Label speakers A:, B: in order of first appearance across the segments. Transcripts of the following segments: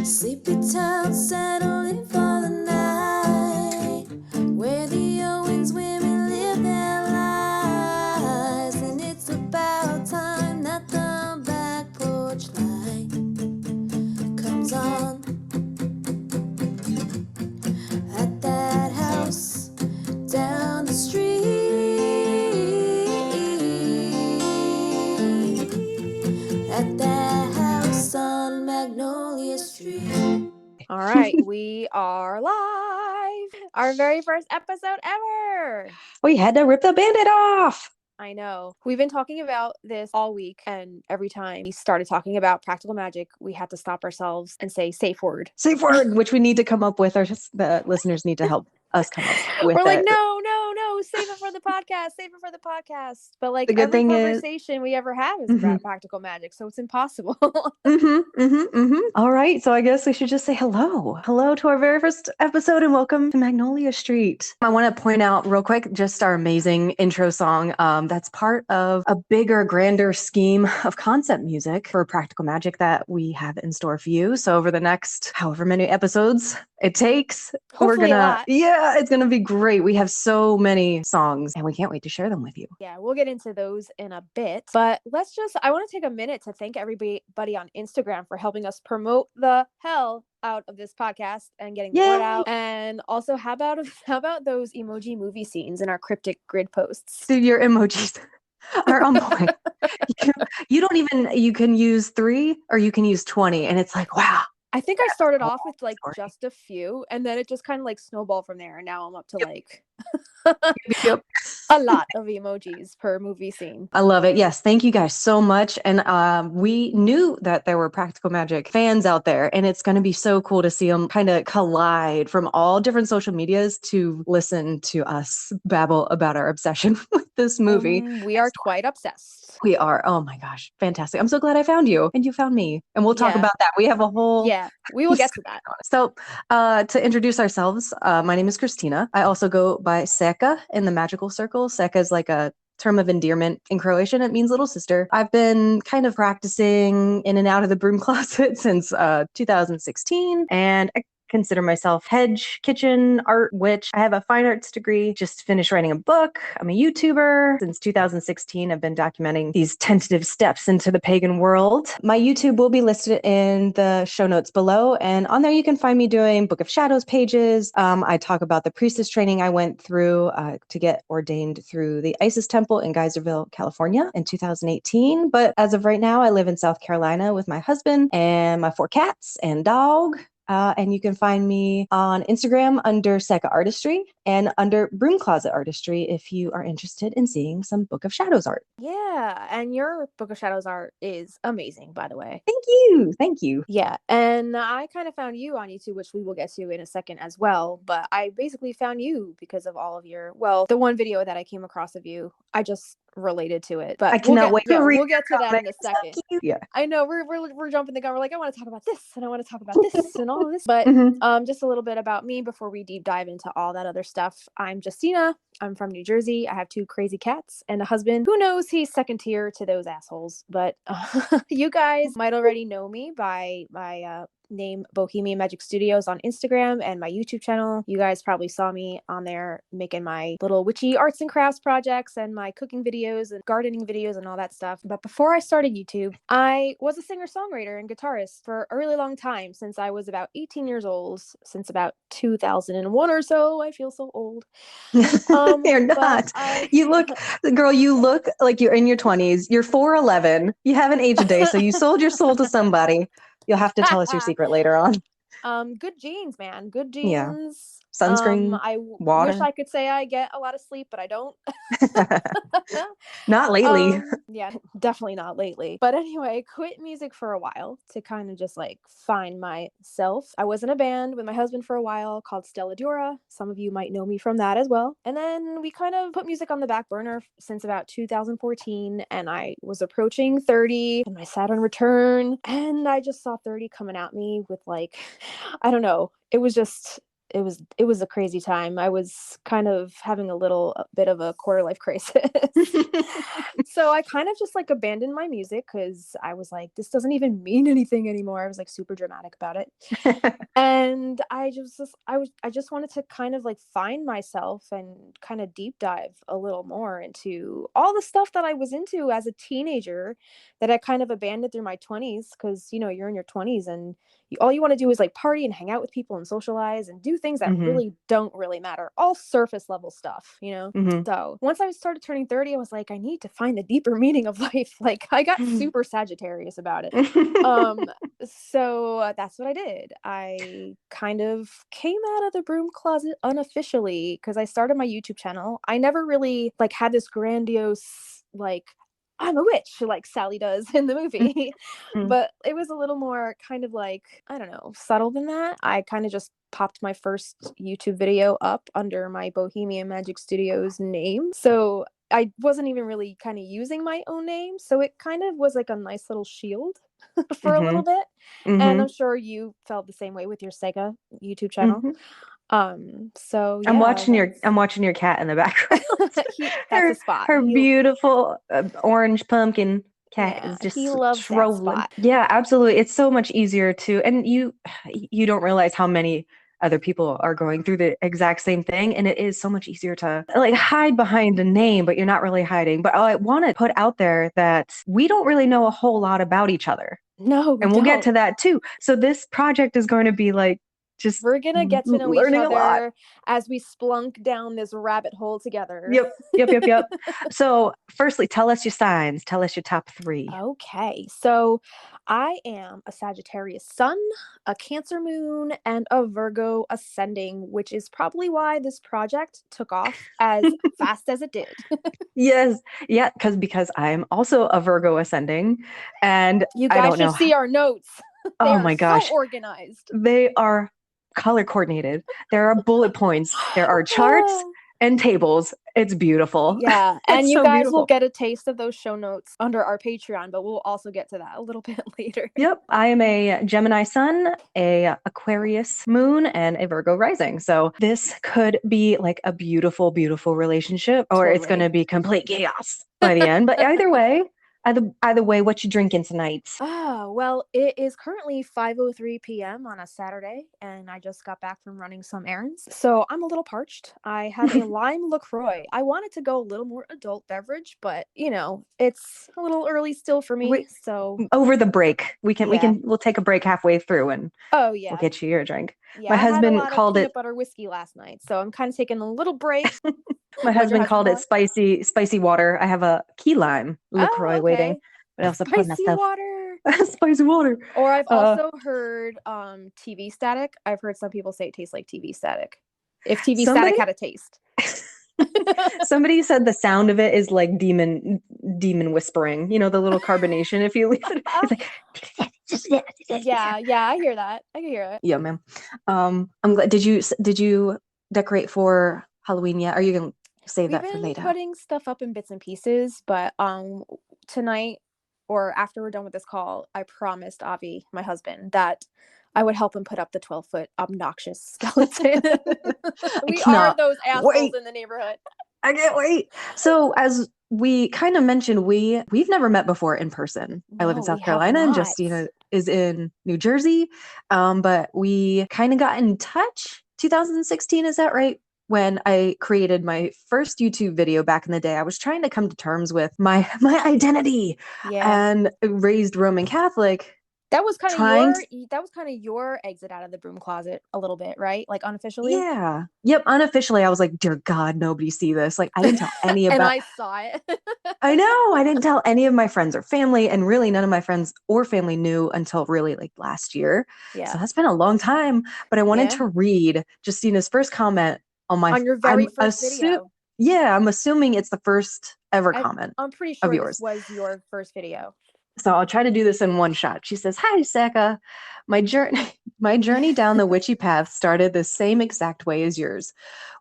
A: Sleepy town settling for the night, where the Owens women live their lives. And it's about time that the back porch light comes on at that house down the street, at that house on Magnolia Street.
B: All right, we are live. Our very first episode ever.
C: We had to rip the Band-Aid off.
B: I know. We've been talking about this all week, and every time we started talking about practical magic, we had to stop ourselves and say safe word.
C: Safe word, which we need to come up with, or just the listeners need to help us come up with.
B: We're like,
C: it.
B: no, save it for the podcast, save it for the podcast. But like
C: The good
B: every
C: thing
B: conversation we ever have is about practical magic, so it's impossible.
C: All right, so I guess we should just say hello. Hello to our very first episode and welcome to Magnolia Street. I want to point out real quick just our amazing intro song. That's part of a bigger, grander scheme of concept music for practical magic that we have in store for you. So over the next however many episodes it takes,
B: Hopefully a lot.
C: it's gonna be great. We have so many songs and we can't wait to share them with you.
B: Yeah, we'll get into those in a bit, but I want to take a minute to thank everybody on Instagram for helping us promote the hell out of this podcast and getting the word out. And also, how about those emoji movie scenes in our cryptic grid posts?
C: Dude, your emojis are on point. You can use 3 or you can use 20 and it's like, wow.
B: I think I started off with like just a few, and then it just kind of like snowballed from there, and now I'm up to like a lot of emojis per movie scene.
C: I love it. Yes, thank you guys so much. And we knew that there were practical magic fans out there, and it's going to be so cool to see them kind of collide from all different social medias to listen to us babble about our obsession with this movie.
B: We are quite obsessed.
C: We are. Oh my gosh, fantastic. I'm so glad I found you and you found me. And we'll talk about that. We have a whole...
B: Yeah, we will get to that.
C: So to introduce ourselves, my name is Kristina. I also go by Seka in the magical circle. Seka is like a term of endearment in Croatian. It means little sister. I've been kind of practicing in and out of the broom closet since 2016, and I consider myself hedge, kitchen, art witch. I have a fine arts degree, just finished writing a book. I'm a YouTuber. Since 2016, I've been documenting these tentative steps into the pagan world. My YouTube will be listed in the show notes below, and on there you can find me doing Book of Shadows pages. I talk about the priestess training I went through to get ordained through the Isis Temple in Geyserville, California in 2018. But as of right now, I live in South Carolina with my husband and my 4 cats and dog. And you can find me on Instagram under Seka Artistry and under Broom Closet Artistry if you are interested in seeing some Book of Shadows art.
B: Yeah, and your Book of Shadows art is amazing, by the way.
C: Thank you.
B: Yeah, and I kind of found you on YouTube, which we will get to in a second as well, but I basically found you because of all of the one video that I came across of you, I just related to it, but
C: I cannot wait to read.
B: We'll get to that in a second.
C: Yeah,
B: I know we're jumping the gun. We're like, I want to talk about this and I want to talk about this and all of this, but just a little bit about me before we deep dive into all that other stuff. I'm Justina. I'm from New Jersey. I have 2 crazy cats and a husband who knows he's second tier to those assholes, but you guys might already know me by my name Bohemian Magic Studios on Instagram and my YouTube channel. You guys probably saw me on there making my little witchy arts and crafts projects and my cooking videos and gardening videos and all that stuff. But before I started YouTube, I was a singer-songwriter and guitarist for a really long time, since I was about 18 years old, since about 2001 or so. I feel so old.
C: You're not. You look like you're in your 20s. You're 4'11". You haven't aged a day, so you sold your soul to somebody. You'll have to tell us your secret later on.
B: Good genes, man. Good genes.
C: Yeah. Sunscreen,
B: I
C: water.
B: wish I could say I get a lot of sleep, but I don't.
C: Not lately.
B: Yeah, definitely not lately. But anyway, I quit music for a while to kind of just like find myself. I was in a band with my husband for a while called Stella Dura. Some of you might know me from that as well. And then we kind of put music on the back burner since about 2014, and I was approaching 30 in my Saturn return, and I just saw 30 coming at me with like, I don't know. It was just it was a crazy time. I was kind of having a bit of a quarter life crisis. So I kind of just like abandoned my music because I was like, this doesn't even mean anything anymore. I was like super dramatic about it. And I just wanted to kind of like find myself and kind of deep dive a little more into all the stuff that I was into as a teenager that I kind of abandoned through my 20s, because you're in your 20s and all you want to do is like party and hang out with people and socialize and do things that really don't really matter, all surface level stuff. So once I started turning 30, I was like, I need to find the deeper meaning of life. Like I got super Sagittarius about it. So that's what I did. I kind of came out of the broom closet unofficially because I started my YouTube channel. I never really like had this grandiose like I'm a witch like Sally does in the movie. But it was a little more kind of like, I don't know, subtle than that. I kind of just popped my first YouTube video up under my Bohemian Magic Studios name. So I wasn't even really kind of using my own name. So it kind of was like a nice little shield for a little bit. And I'm sure you felt the same way with your Sega YouTube channel. So yeah,
C: I'm watching your cat in the background.
B: That's a spot.
C: Her beautiful orange pumpkin cat is just
B: he loves that spot.
C: Yeah, absolutely. It's so much easier and you don't realize how many other people are going through the exact same thing, and it is so much easier to like hide behind a name, but you're not really hiding. But I want to put out there that we don't really know a whole lot about each other.
B: No,
C: and we'll get to that too. So this project is going to be like
B: we're gonna get to know each other as we splunk down this rabbit hole together.
C: Yep. So firstly, tell us your signs. Tell us your top 3.
B: Okay, so I am a Sagittarius sun, a Cancer moon, and a Virgo ascending, which is probably why this project took off as fast as it did.
C: Yes, yeah, because I'm also a Virgo ascending, and
B: you guys should see our notes.
C: Oh my gosh,
B: so organized.
C: They are color coordinated. There are bullet points. There are charts and tables. It's beautiful.
B: Yeah, and you guys will get a taste of those show notes under our Patreon, but we'll also get to that a little bit later.
C: Yep, I am a Gemini sun, a Aquarius moon, and a Virgo rising. So this could be like a beautiful, beautiful relationship, or it's going to be complete chaos by the end. But either way, what you drinking tonight?
B: Well, it is currently 5:03 p.m. on a Saturday, and I just got back from running some errands, so I'm a little parched. I have a lime LaCroix. I wanted to go a little more adult beverage, but it's a little early still for me. So
C: over the break, we'll take a break halfway through, and we'll get you your drink.
B: Yeah,
C: my husband
B: I had a lot
C: called
B: of peanut butter whiskey last night, so I'm kind of taking a little break.
C: My husband called it spicy water. I have a key lime LaCroix waiting, but I also put that stuff.
B: Water.
C: Spicy water.
B: Or I've also heard TV static. I've heard some people say it tastes like TV static. If TV static had a taste.
C: Somebody said the sound of it is like demon whispering. The little carbonation. If you leave it, it's like.
B: Yeah, I hear that. I can hear it.
C: Yeah, ma'am. I'm glad. Did you decorate for Halloween yet? Are you gonna save that for later?
B: We've been putting stuff up in bits and pieces, but tonight or after we're done with this call, I promised Avi, my husband, that I would help him put up the 12-foot obnoxious skeleton. We are those assholes in the neighborhood.
C: I can't wait. So as we kind of mentioned, we've never met before in person. I live in South Carolina and Justina is in New Jersey. But we kind of got in touch 2016, is that right? When I created my first YouTube video back in the day, I was trying to come to terms with my identity and raised Roman Catholic.
B: That was kind of your exit out of the broom closet a little bit, right? Like unofficially.
C: Yeah. Yep. Unofficially, I was like, dear God, nobody see this. Like I didn't tell any about.
B: And I saw it.
C: I know. I didn't tell any of my friends or family, and really none of my friends or family knew until really like last year. Yeah. So that's been a long time. But I wanted to read Justina's first comment on
B: your very first video.
C: Yeah, I'm assuming it's the first ever comment.
B: I'm pretty sure this was your first video.
C: So I'll try to do this in one shot. She says, "Hi, Seka. My journey down the witchy path started the same exact way as yours,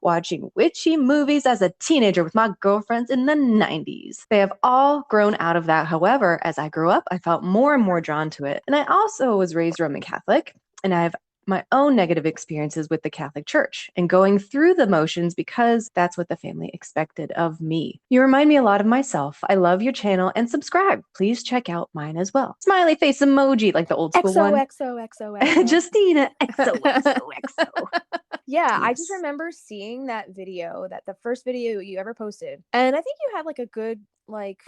C: watching witchy movies as a teenager with my girlfriends in the 90s. They have all grown out of that. However, as I grew up, I felt more and more drawn to it. And I also was raised Roman Catholic, and I've my own negative experiences with the Catholic Church and going through the motions because that's what the family expected of me. You remind me a lot of myself. I love your channel and subscribe. Please check out mine as well. Smiley face emoji, like the old school one.
B: XOXOXOXO.
C: Justina, XOXOXO.
B: Yeah, I
C: Yes.
B: just remember seeing that video, that the first video you ever posted. And I think you had like a good, like,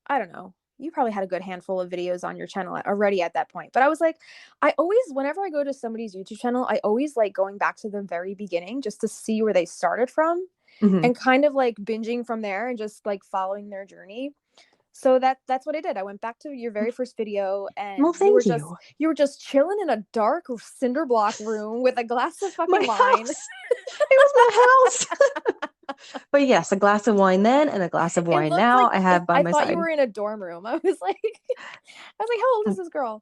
B: I don't know, you probably had a good handful of videos on your channel already at that point. But I was like, I always, whenever I go to somebody's YouTube channel, I always like going back to the very beginning just to see where they started from
C: Mhm.
B: and kind of like binging from there and just like following their journey. So that's what I did. I went back to your very first video, and
C: Well,
B: you were
C: thank
B: just
C: you.
B: you were just chilling in a dark cinder block room with a glass of
C: My
B: fucking wine.
C: house. It was my house. But yes, a glass of wine then and a glass of
B: It
C: wine
B: looked
C: now
B: like
C: I have by
B: I
C: my
B: thought you
C: side.
B: were in a dorm room. I was like, how old is this girl?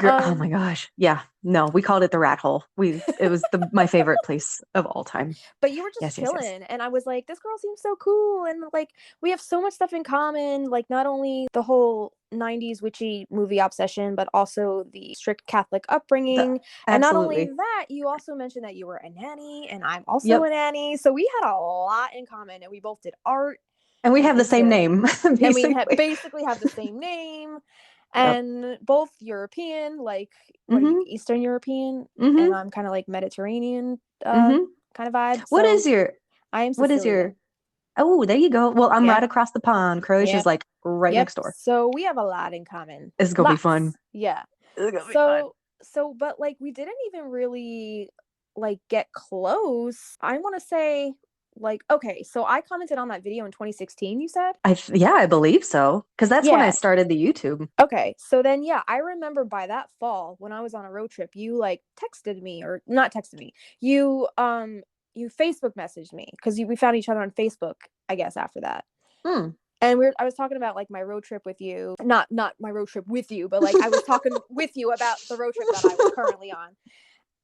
C: Oh my gosh. Yeah. No, we called it the rat hole. It was my favorite place of all time.
B: But you were just
C: Yes, yes, yes.
B: chilling, and I was like, this girl seems so cool, and like we have so much stuff in common, like not only the whole 90s witchy movie obsession, but also the strict Catholic upbringing. And not only
C: Absolutely.
B: that, you also mentioned that you were a nanny, and I'm also
C: Yep.
B: a nanny, so we had a lot in common, and we both did art
C: And we
B: and
C: have the same name,
B: and we
C: basically.
B: basically have the same name,
C: Yep.
B: and both European, like what are you,
C: Mm-hmm.
B: Eastern European, and
C: Mm-hmm.
B: I'm kind of like Mediterranean
C: Mm-hmm.
B: kind of vibe.
C: What
B: So
C: is your
B: I am
C: what is your
B: Sicilian.
C: Oh, there you go. Well, I'm
B: Yeah.
C: right across the pond. Croatia's
B: Yep.
C: like right
B: Yep.
C: next door.
B: So we have a lot in common.
C: It's gonna be fun.
B: Lots. Yeah.
C: It's gonna be fun.
B: But like we didn't even really like get close. I want to say like, okay, so I commented on that video in 2016, you said?
C: Yeah, I believe so. Because that's when I
B: Yeah.
C: started the YouTube.
B: Okay. So then yeah, I remember by that fall when I was on a road trip, you like texted me, or not texted me. You Facebook messaged me because we found each other on Facebook, I guess, after that.
C: Hmm.
B: And I was talking about like my road trip with you, not my road trip with you, but like I was talking with you about the road trip that I was currently on.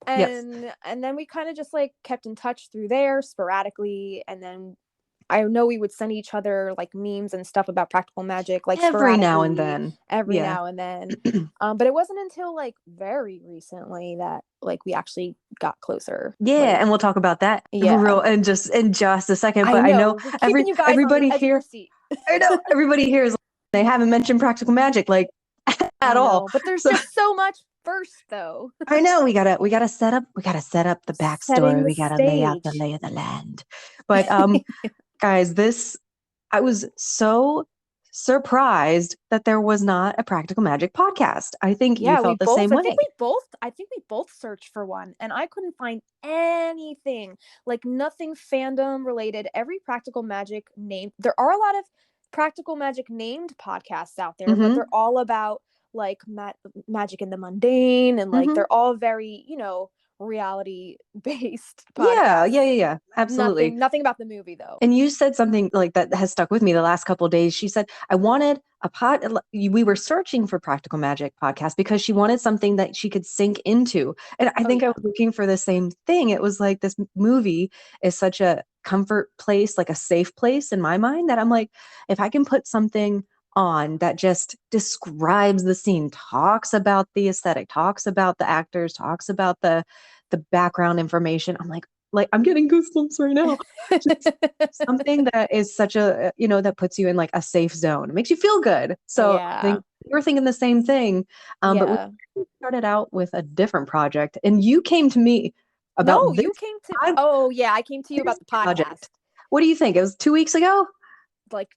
C: Yes.
B: And then we kind of just like kept in touch through there sporadically, and then I know we would send each other like memes and stuff about practical magic, like
C: Every now and
B: sporadically
C: then.
B: every
C: Yeah.
B: now and then. But it wasn't until like very recently that like we actually got closer.
C: Yeah,
B: Like,
C: and we'll talk about that
B: yeah,
C: in just a second.
B: I
C: But I know
B: know we're keeping you guys on the
C: everybody
B: edge of your
C: here.
B: seat.
C: I know everybody here is. They haven't mentioned practical magic like at all.
B: But there's
C: So
B: just so much first, though.
C: I know we gotta set up the
B: Setting
C: backstory.
B: the
C: We gotta lay out the
B: stage.
C: lay of the land. But guys, I was so surprised that there was not a practical magic podcast. I think you
B: Yeah,
C: felt the same way.
B: I think we both searched for one, and I couldn't find anything, like nothing fandom related. Every practical magic named, there are a lot of practical magic named podcasts out there, but
C: Mm-hmm.
B: they're all about like magic in the mundane, and like
C: Mm-hmm.
B: they're all very, reality based podcasts.
C: Yeah. Absolutely.
B: Nothing about the movie though.
C: And you said something like that has stuck with me the last couple of days. She said, I wanted we were searching for practical magic podcast because she wanted something that she could sink into. And I think I was looking for the same thing. It was like this movie is such a comfort place, like a safe place in my mind, that I'm like, if I can put something on that just describes the scene, talks about the aesthetic, talks about the actors, talks about the background information, I'm like I'm getting goosebumps right now. Just something that is such a, that puts you in like a safe zone. It makes you feel good. So I think we were thinking the same thing. But we started out with a different project, and you came to me about
B: you came to I came to you about the podcast.
C: What do you think? It was 2 weeks ago?
B: Like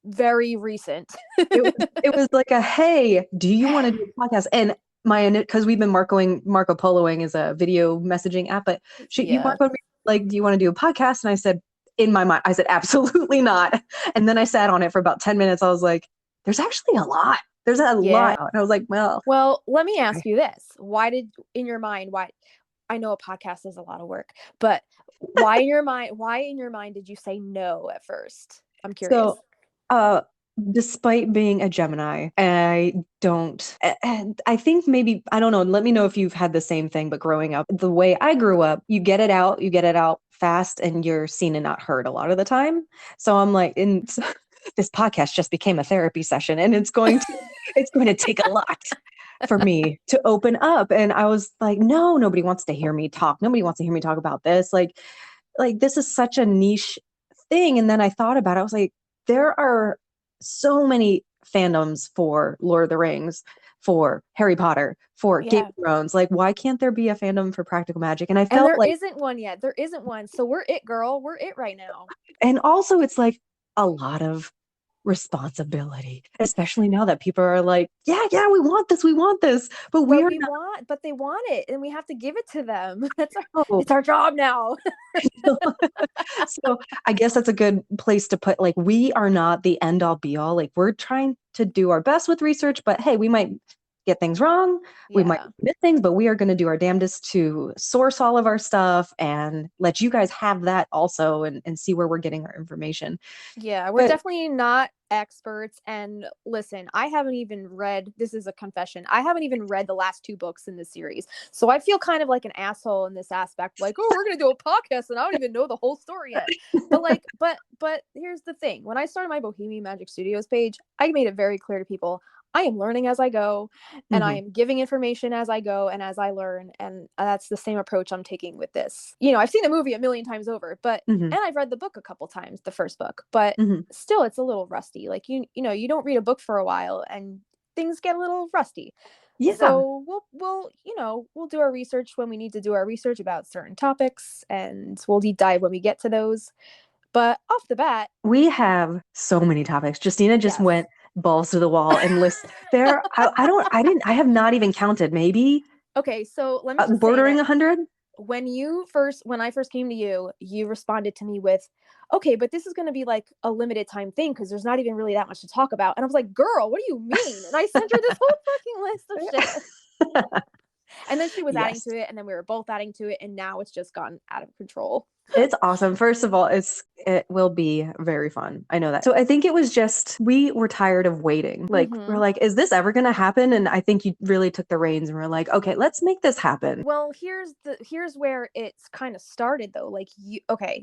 B: very recent.
C: it was like hey, do you want to do a podcast? And because we've been Marco Poloing is a video messaging app, but you Marco me like, do you want to do a podcast? And I said, in my mind, I said, absolutely not. And then I sat on it for about 10 minutes. I was like, there's actually a lot. There's a lot. And I was like, well,
B: let me ask you this. Why I know a podcast is a lot of work, but why in your mind did you say no at first? I'm curious.
C: So, despite being a Gemini, I think maybe, I don't know, let me know if you've had the same thing, but growing up, the way I grew up, you get it out fast, and you're seen and not heard a lot of the time. So I'm like, this podcast just became a therapy session, and it's going to take a lot. for me to open up. And I was like, no, nobody wants to hear me talk. Nobody wants to hear me talk about this. Like this is such a niche thing. And then I thought about it. I was like, there are so many fandoms for Lord of the Rings, for Harry Potter, for Game
B: Yeah.
C: of Thrones. Like, why can't there be a fandom for practical magic? And I
B: And
C: felt
B: there
C: like,
B: isn't one yet. There isn't one. So we're it, girl. We're it right now.
C: and also it's like a lot of responsibility, especially now that people are like, yeah, we want this, but we are not.
B: But they want it, and we have to give it to them.
C: Oh.
B: It's our job now.
C: So I guess that's a good place to put, like, we are not the end all be all. Like, we're trying to do our best with research, but hey, we might get things wrong. We might miss things, but we are going to do our damnedest to source all of our stuff and let you guys have that also, and see where we're getting our information.
B: Yeah, we're definitely not experts. And listen, I haven't even read, this is a confession, I haven't even read the last 2 books in the series. So I feel kind of like an asshole in this aspect, like, oh, we're going to do a podcast and I don't even know the whole story yet. But like, but here's the thing. When I started my Bohemian Magic Studios page, I made it very clear to people, I am learning as I go, and I am giving information as I go and as I learn. And that's the same approach I'm taking with this. You know, I've seen the movie a million times over, but, and I've read the book a couple times, the first book, but still it's a little rusty. Like, you know, you don't read a book for a while and things get a little rusty. Yeah. So we'll, you know, we'll do our research when we need to do our research about certain topics, and we'll deep dive when we get to those. But off the bat,
C: we have so many topics. Justina just went balls to the wall and list there. I have not even counted. Maybe.
B: Okay, so let me just
C: bordering 100.
B: When I first came to you, you responded to me with, okay, but this is going to be like a limited time thing because there's not even really that much to talk about. And I was like, girl, what do you mean? And I sent her this whole fucking list of shit. And then she was adding to it, and then we were both adding to it, and now it's just gotten out of control.
C: It's awesome. First of all, it will be very fun. I know that. So I think it was just, we were tired of waiting. Like, we're like, is this ever going to happen? And I think you really took the reins and were like, okay, let's make this happen.
B: Well, here's where it's kind of started though. Like,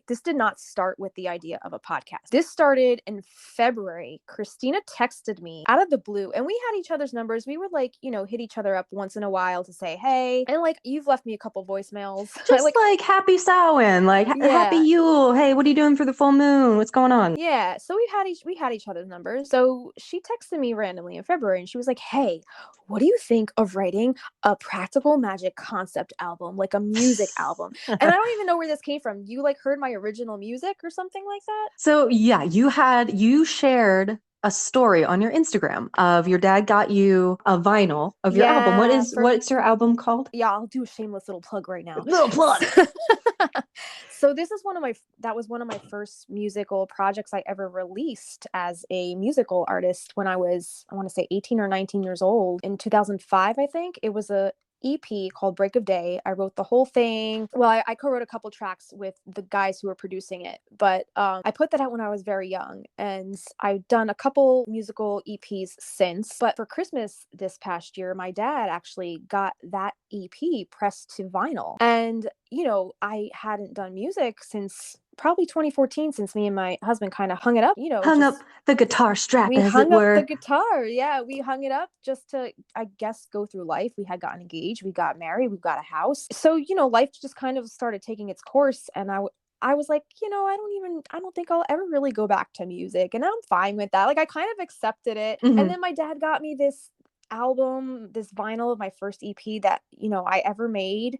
B: this did not start with the idea of a podcast. This started in February. Kristina texted me out of the blue, and we had each other's numbers. We would, like, you know, hit each other up once in a while to say, hey, and like, you've left me a couple voicemails.
C: Just like happy Samhain, like happy Yule. Hey, what are you doing for the full moon? What's going on?
B: Yeah. So we had each other's numbers. So she texted me randomly in February, and she was like, hey, what do you think of writing a practical magic concept album, like a music album? And I don't even know where this came from. You like heard my original music or something like that?
C: So yeah, you shared a story on your Instagram of your dad got you a vinyl of your album. What's your album called?
B: Yeah, I'll do a shameless little plug right now.
C: Little plug.
B: So this is one of my first musical projects I ever released as a musical artist when I was, I want to say 18 or 19 years old in 2005, I think. It was a EP called Break of Day. I wrote the whole thing. Well, I co-wrote a couple tracks with the guys who were producing it, but I put that out when I was very young, and I've done a couple musical EPs since. But for Christmas this past year, my dad actually got that EP pressed to vinyl. And, you know, I hadn't done music since probably 2014, since me and my husband kind of hung it up, you know.
C: Hung up the guitar strap, as it were.
B: We hung up the guitar. Yeah, we hung it up just to, I guess, go through life. We had gotten engaged. We got married. We got a house. So, you know, life just kind of started taking its course. And I was like, you know, I don't think I'll ever really go back to music. And I'm fine with that. Like, I kind of accepted it. And then my dad got me this album, this vinyl of my first EP that, you know, I ever made.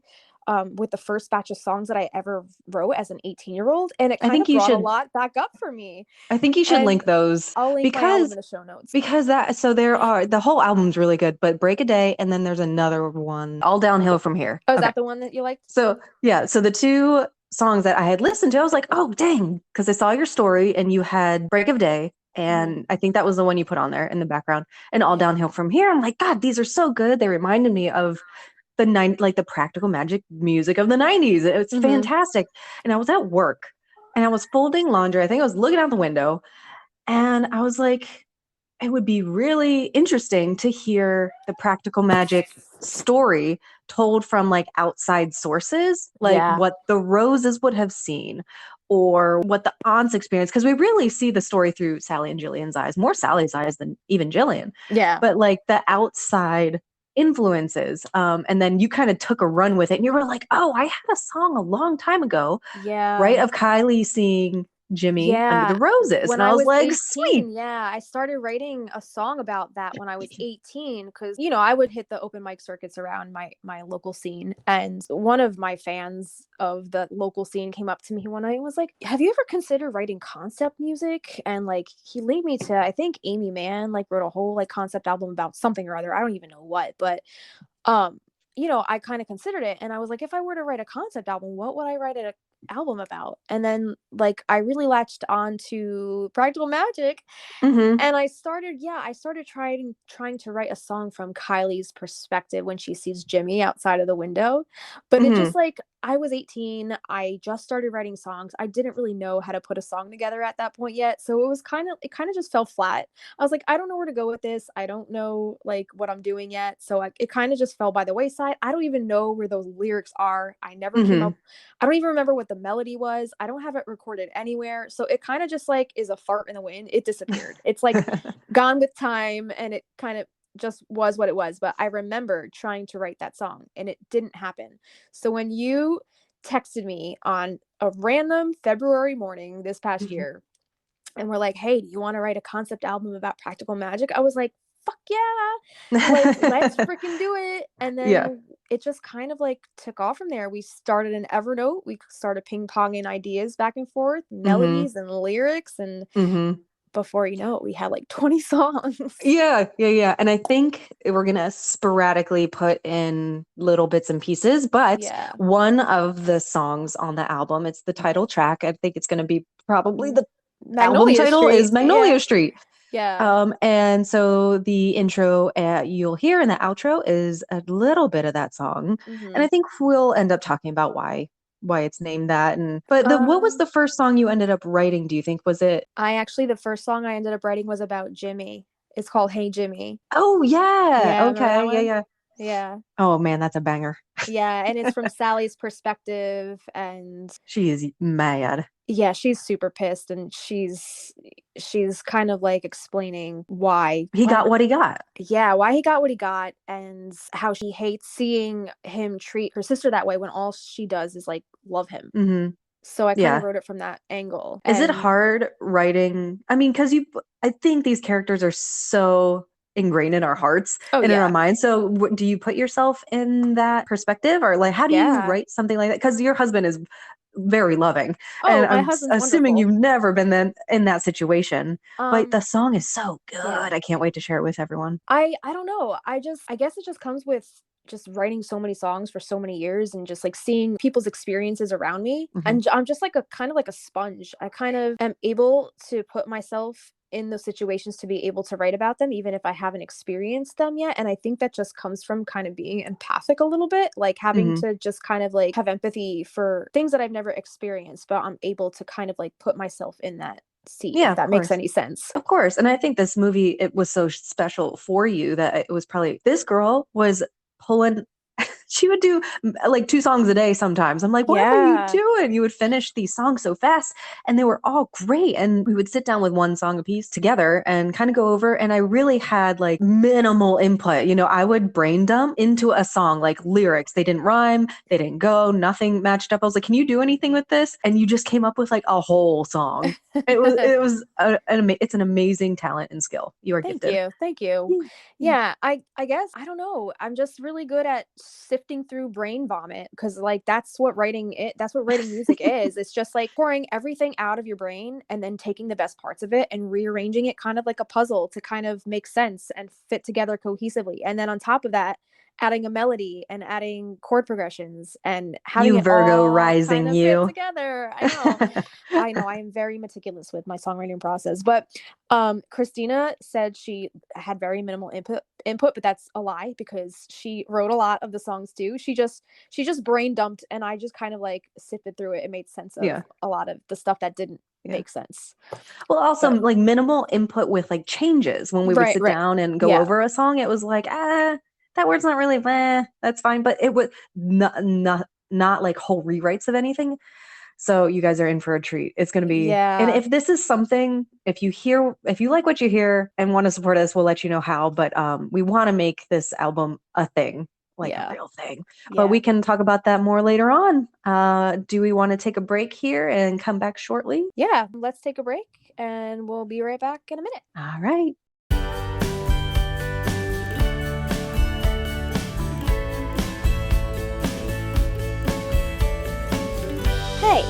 B: With the first batch of songs that I ever wrote as an 18-year-old, and it kind of brought a lot back up for me.
C: I think you should link those.
B: I'll link my album in the show notes.
C: Because the whole album's really good, but Break a Day, and then there's another one, All Downhill From Here.
B: Oh, is that the one that you liked?
C: So yeah, so the 2 songs that I had listened to, I was like, oh dang, because I saw your story and you had Break of Day. And I think that was the one you put on there in the background, and All Downhill From Here. I'm like, God, these are so good. They reminded me of the practical magic music of the 90s. It's fantastic. And I was at work and I was folding laundry. I think I was looking out the window, and I was like, it would be really interesting to hear the practical magic story told from like outside sources, like what the Roses would have seen or what the aunts experienced. Because we really see the story through Sally and Jillian's eyes, more Sally's eyes than even Jillian.
B: Yeah.
C: But like the outside influences. And then you kind of took a run with it and you were like, oh, I had a song a long time ago, right?
B: Yeah.
C: Of Kylie seeing Jimmy under the
B: Yeah.
C: roses.
B: When
C: And I
B: I
C: was
B: was
C: like, sweet.
B: 18, yeah, I started writing a song about that when I was 18 because, you know, I would hit the open mic circuits around my local scene. And one of my fans of the local scene came up to me one night and was like, "Have you ever considered writing concept music?" And like he linked me to, I think Amy Mann like wrote a whole like concept album about something or other. I don't even know what, but um you know, I kind of considered it and I was like, if I were to write a concept album, what would I write an album about? And then like I really latched on to Practical Magic
C: Mm-hmm.
B: and I started trying to write a song from Kylie's perspective when she sees Jimmy outside of the window. But it
C: Mm-hmm.
B: just like I was 18, I just started writing songs. I didn't really know how to put a song together at that point yet. So it kind of just fell flat. I was like, I don't know where to go with this. I don't know like what I'm doing yet. So it kind of just fell by the wayside. I don't even know where those lyrics are. I never came
C: Mm-hmm.
B: up I don't even remember what the melody was. I don't have it recorded anywhere. So it kind of just like is a fart in the wind. It disappeared. It's like gone with time and it kind of just was what it was. But I remember trying to write that song and it didn't happen. So when you texted me on a random February morning this past year and were like, "Hey, do you want to write a concept album about practical magic?" I was like, "Fuck yeah." Like, let's freaking do it. And
C: Yeah.
B: then it just kind of like took off from there. We started an Evernote. We started ping-ponging ideas back and forth,
C: Mm-hmm.
B: melodies and lyrics. And
C: Mm-hmm.
B: before you know it, we had like 20 songs.
C: Yeah, yeah, yeah. And I think we're gonna sporadically put in little bits and pieces, but
B: Yeah.
C: one of the songs on the album, it's the title track. I think it's gonna be probably the album
B: Magnolia
C: title
B: Street.
C: is
B: Yeah.
C: Magnolia Street.
B: Yeah.
C: And so the intro you'll hear in the outro is a little bit of that song. And
B: Mm-hmm.
C: I think we'll end up talking about why it's named that. And but the what was
B: Um,
C: the first song you ended up writing, do you think? Was it
B: the first song I ended up writing was about Jimmy. It's called Hey Jimmy.
C: Oh yeah.
B: Yeah, remember that
C: Okay. Yeah,
B: one?
C: yeah.
B: Yeah.
C: Oh man, that's a banger.
B: Yeah, and it's from Sally's perspective and
C: She is mad.
B: yeah, she's super pissed and she's kind of like explaining why
C: He got what he got.
B: yeah, why he got what he got and how she hates seeing him treat her sister that way when all she does is like love him.
C: Hmm.
B: So I kind of
C: Yeah.
B: wrote it from that angle.
C: Is it
B: And
C: hard writing? I mean, because I think these characters are so ingrained in our hearts
B: oh
C: and in our
B: yeah.
C: minds. So, do you put yourself in that perspective, or like, how do you
B: Yeah.
C: write something like that? Because your husband is very loving, and
B: Oh, my
C: I'm
B: husband's
C: assuming
B: wonderful.
C: you've never been then in that situation. But
B: Um
C: the song is so good.
B: yeah.
C: I can't wait to share it with everyone.
B: I don't know. I guess it just comes with just writing so many songs for so many years and just like seeing people's experiences around me.
C: Hmm.
B: And I'm just like a kind of like a sponge. I kind of am able to put myself in those situations to be able to write about them even if I haven't experienced them yet. And I think that just comes from kind of being empathic a little bit, like having
C: Hmm.
B: to just kind of like have empathy for things that I've never experienced, but I'm able to kind of like put myself in that seat
C: Yeah,
B: if
C: of
B: that makes
C: course.
B: any sense.
C: Of course. And I think this movie, it was so special for you that it was probably this girl was pulling, she would do like 2 songs a day sometimes. I'm like, what are you
B: Yeah.
C: doing? You would finish these songs so fast and they were all great. And we would sit down with one song a piece together and kind of go over. And I really had like minimal input. You know, I would brain dump into a song, like lyrics. They didn't rhyme, they didn't go, nothing matched up. I was like, can you do anything with this? And you just came up with like a whole song. It was it's an amazing talent and skill. You are
B: Thank
C: gifted.
B: you. Thank you.
C: Yeah. Yeah.
B: Yeah, I guess I don't know. I'm just really good at sifting through brain vomit because like that's what writing music is. It's just like pouring everything out of your brain and then taking the best parts of it and rearranging it kind of like a puzzle to kind of make sense and fit together cohesively. And then on top of that, adding a melody and adding chord progressions and having
C: You
B: it
C: Virgo
B: all kind
C: rising
B: of fit
C: you.
B: together. I know. I know I am very meticulous with my songwriting process, but Kristina said she had very minimal input, but that's a lie because she wrote a lot of the songs too. She just brain dumped and I just kind of like sifted through it and made sense of
C: Yeah.
B: a lot of the stuff that didn't
C: Yeah.
B: make sense.
C: Well, also
B: But
C: like minimal input with like changes when we would
B: right,
C: sit
B: right.
C: down and go
B: Yeah.
C: over a song. It was like, that word's not really, that's fine. But it was not like whole rewrites of anything. So you guys are in for a treat. It's going to be, and
B: Yeah.
C: if this is something, if you like what you hear and want to support us, we'll let you know how. But we want to make this album a thing, like a
B: Yeah.
C: real thing. But
B: Yeah.
C: we can talk about that more later on. Do we want to take a break here and come back shortly?
B: Yeah. Let's take a break and we'll be right back in a minute.
C: All right.
B: Hey,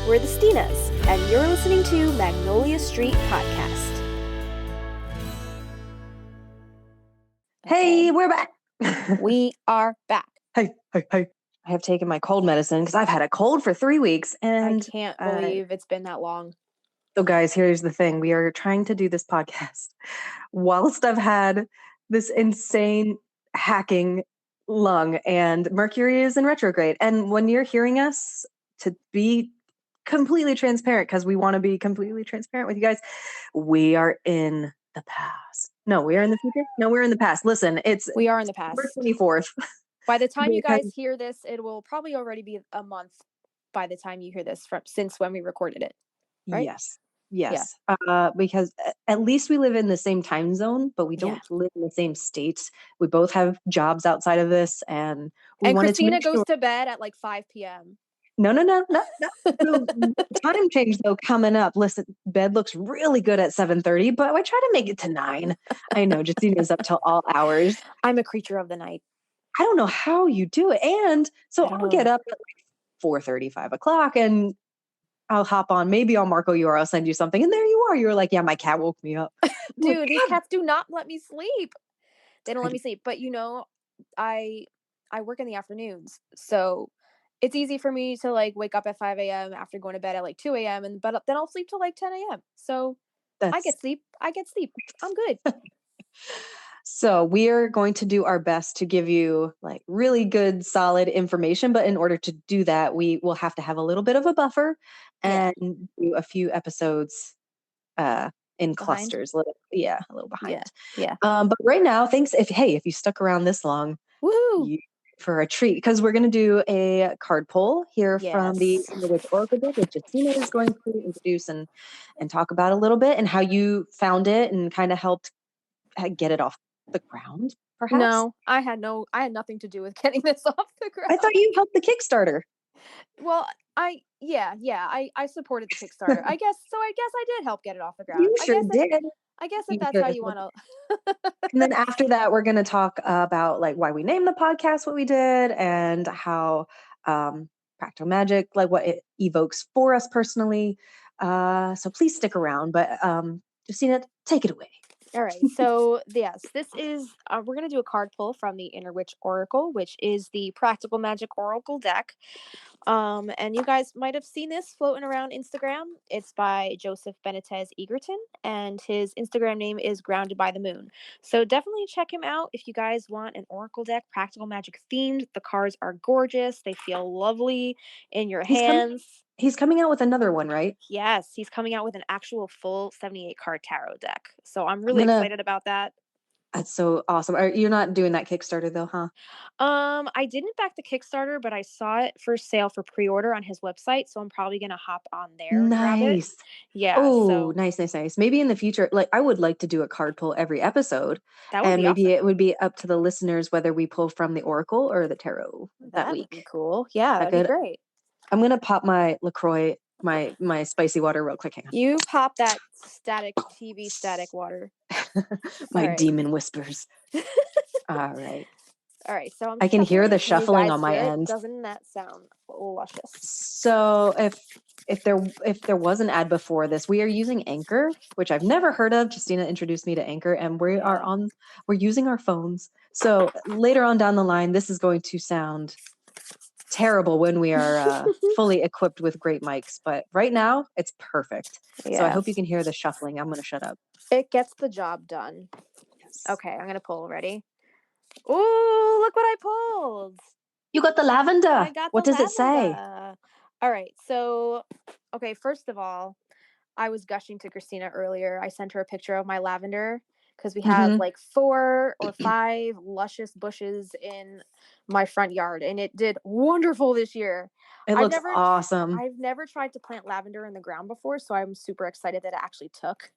B: we're the Stinas, and you're listening to Magnolia Street Podcast.
C: Hey,
B: Okay.
C: we're back.
B: We are back.
C: Hey. I have taken my cold medicine because I've had a cold for 3 weeks. And
B: I can't believe it's been that long.
C: so guys, here's the thing. We are trying to do this podcast whilst I've had this insane hacking lung and Mercury is in retrograde. And when you're hearing us, to be completely transparent, because we want to be completely transparent with you guys, we are in the past. No, we are in the future. No, we're in the past. Listen,
B: We are in the past.
C: September 24th.
B: By the time you
C: Because-
B: guys hear this, it will probably already be a month by the time you hear this since when we recorded it. Right?
C: Yes. Because at least we live in the same time zone, but we don't live in the same state. We both have jobs outside of this, and
B: Kristina goes to bed at like 5 p.m.
C: No. So, time change though coming up. Listen, bed looks really good at 7:30, but I try to make it to 9. I know Justina's up till all hours.
B: I'm a creature of the night.
C: I don't know how you do it, and so I'll get up at like 4:30, 5 o'clock, and I'll hop on. Maybe I'll Marco you or I'll send you something. And there you are. You're like, yeah, my cat woke me up.
B: Dude, these cats do not let me sleep. They don't let me sleep. But I work in the afternoons. So it's easy for me to like wake up at 5 a.m. after going to bed at like 2 a.m. But then I'll sleep till like 10 a.m. So I get sleep. I'm good.
C: So we're going to do our best to give you like really good, solid information. But in order to do that, we will have to have a little bit of a buffer and do a few episodes in clusters. A little behind.
B: Yeah.
C: But right now, thanks. If you stuck around this long,
B: woohoo,
C: for a treat, because we're going to do a card pull here from the Witch Oracle deck, which Justina is going to introduce and talk about a little bit, and how you found it and kind of helped get it off the ground, perhaps?
B: No, I had nothing to do with getting this off the ground.
C: I thought you helped the Kickstarter.
B: Well, I supported the Kickstarter. I guess I did help get it off the ground.
C: You sure did.
B: I guess if that's how you want to.
C: And then after that, we're going to talk about like why we named the podcast what we did, and how practical magic, like what it evokes for us personally. So please stick around. But Justina, take it away.
B: All right. So yes, this is we're going to do a card pull from the Inner Witch Oracle, which is the practical magic oracle deck. And you guys might have seen this floating around Instagram. It's by Joseph Benitez Egerton, and his Instagram name is Grounded by the Moon. So definitely check him out if you guys want an oracle deck, practical magic themed. The cards are gorgeous. They feel lovely in your hands.
C: He's coming out with another one, right?
B: Yes, he's coming out with an actual full 78 card tarot deck. So I'm really excited about that.
C: That's so awesome. You're not doing that Kickstarter though, huh?
B: I didn't back the Kickstarter, but I saw it for sale for pre-order on his website, so I'm probably gonna hop on there and grab it. Yeah.
C: Oh, nice. Maybe in the future, like I would like to do a card pull every episode.
B: That would
C: and
B: be
C: maybe
B: awesome.
C: It would be up to the listeners whether we pull from the Oracle or the Tarot that week.
B: Would be cool. Yeah, that'd be great.
C: I'm gonna pop my LaCroix, my spicy water real quick. Hang on.
B: You pop that TV static water.
C: My demon whispers. All right.
B: All right, so
C: I can hear the shuffling on my end.
B: Doesn't that sound luscious?
C: So if there was an ad before this, we are using Anchor, which I've never heard of. Justina introduced me to Anchor, and we're using our phones. So later on down the line, this is going to sound terrible when we are fully equipped with great mics, but right now it's perfect. Yeah. So I hope you can hear the shuffling. I'm going to shut up.
B: It gets the job done. Yes. Okay, I'm going to pull ready. Ooh, look what I pulled.
C: You got the lavender.
B: I got
C: what
B: the
C: does it say?
B: All right. So, okay, first of all, I was gushing to Kristina earlier. I sent her a picture of my lavender, because we have like 4 or 5 luscious bushes in my front yard, and it did wonderful this year.
C: It looks awesome.
B: I've never tried to plant lavender in the ground before, so I'm super excited that it actually took.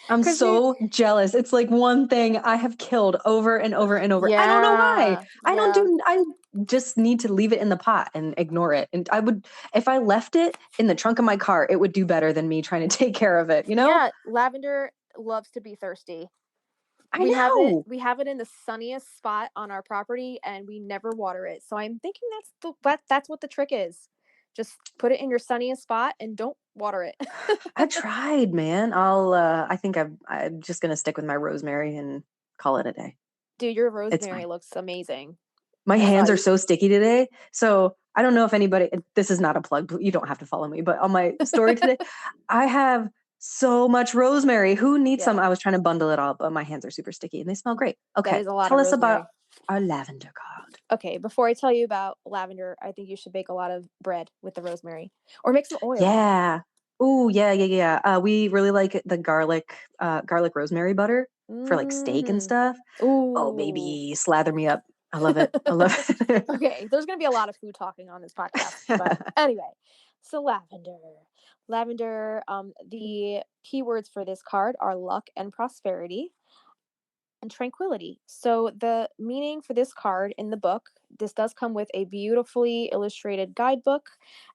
C: I'm so jealous. It's like one thing I have killed over and over and over. I don't know why. I just need to leave it in the pot and ignore it. And if I left it in the trunk of my car, it would do better than me trying to take care of it, you know?
B: Yeah, lavender loves to be thirsty.
C: I know.
B: We have it in the sunniest spot on our property, and we never water it. So I'm thinking that's what the trick is. Just put it in your sunniest spot and don't water it.
C: I tried, man. I think I'm just gonna stick with my rosemary and call it a day.
B: Dude, your rosemary looks amazing.
C: My hands are so sticky today. So I don't know if anybody, this is not a plug, you don't have to follow me, but on my story today, I have so much rosemary. Who needs some? I was trying to bundle it all, but my hands are super sticky and they smell great. Okay.
B: That is a lot
C: Tell
B: of
C: us
B: rosemary.
C: about our lavender card.
B: Okay, before I tell you about lavender, I think you should bake a lot of bread with the rosemary or make some oil.
C: Yeah. Ooh, yeah. We really like the garlic rosemary butter for like steak and stuff.
B: Ooh.
C: Oh, baby, slather me up. I love it. I love it.
B: Okay, there's going to be a lot of food talking on this podcast. But anyway, so lavender. The keywords for this card are luck and prosperity and tranquility. So the meaning for this card in the book, this does come with a beautifully illustrated guidebook.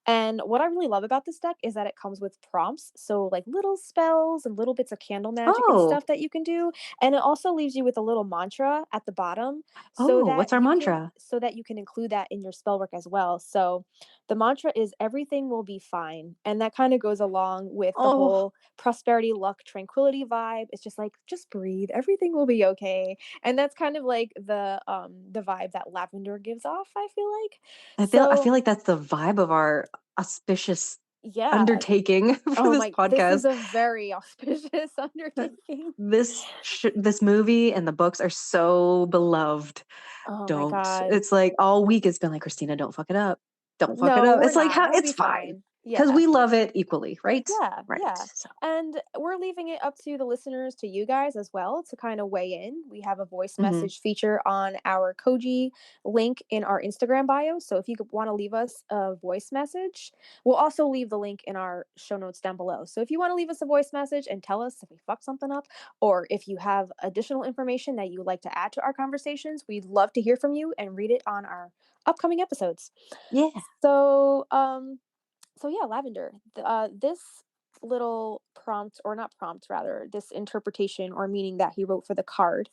B: And what I really love about this deck is that it comes with prompts. So like little spells and little bits of candle magic and stuff that you can do. And it also leaves you with a little mantra at the bottom.
C: What's our mantra?
B: So that you can include that in your spell work as well. So the mantra is everything will be fine. And that kind of goes along with the whole prosperity, luck, tranquility vibe. It's just like, just breathe. Everything will be okay. And that's kind of like the vibe that lavender gives off, I feel like.
C: I feel like that's the vibe of our auspicious undertaking for this podcast.
B: This is a very auspicious undertaking.
C: This movie and the books are so beloved.
B: My God.
C: It's like all week it's been like, Kristina, don't fuck it up. Don't fuck it up. It's like, it's fine. Because we love it equally, right?
B: Yeah,
C: right.
B: Yeah. So. And we're leaving it up to the listeners, to you guys as well, to kind of weigh in. We have a voice message feature on our Koji link in our Instagram bio. So if you want to leave us a voice message, we'll also leave the link in our show notes down below. So if you want to leave us a voice message and tell us if we fucked something up, or if you have additional information that you would like to add to our conversations, we'd love to hear from you and read it on our upcoming episodes.
C: Yeah.
B: So yeah, lavender. This little prompt, or not prompt, rather, this interpretation or meaning that he wrote for the card.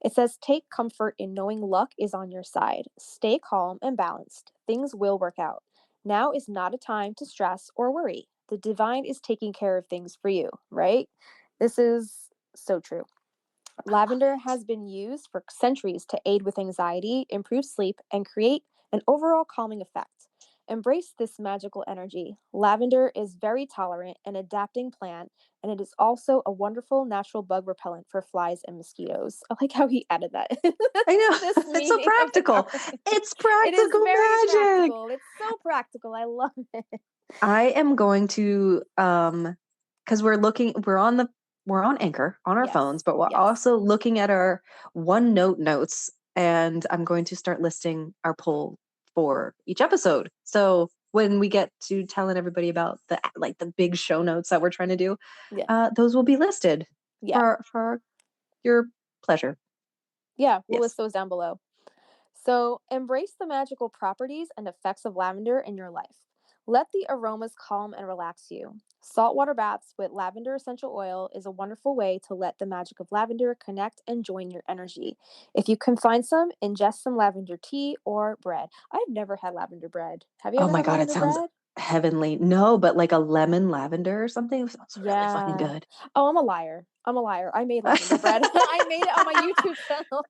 B: It says, take comfort in knowing luck is on your side. Stay calm and balanced. Things will work out. Now is not a time to stress or worry. The divine is taking care of things for you, right? This is so true. Lavender has been used for centuries to aid with anxiety, improve sleep, and create an overall calming effect. Embrace this magical energy. Lavender is very tolerant and adapting plant, and it is also a wonderful natural bug repellent for flies and mosquitoes. I like how he added that.
C: I know. It's so practical. It's practical magic.
B: Practical. It's so practical. I love it.
C: I am going to because we're on Anchor on our phones, but we're also looking at our OneNote notes, and I'm going to start listing our poll for each episode. So when we get to telling everybody about the big show notes that we're trying to do, those will be listed for your pleasure.
B: Yeah, we'll list those down below. So embrace the magical properties and effects of lavender in your life. Let the aromas calm and relax you. Saltwater baths with lavender essential oil is a wonderful way to let the magic of lavender connect and join your energy. If you can find some, ingest some lavender tea or bread. I've never had lavender bread. Have you ever had lavender bread? Oh my God, it sounds
C: heavenly. No, but like a lemon lavender or something. It sounds really fucking good.
B: Oh, I'm a liar. I made lavender bread. I made it on my YouTube channel.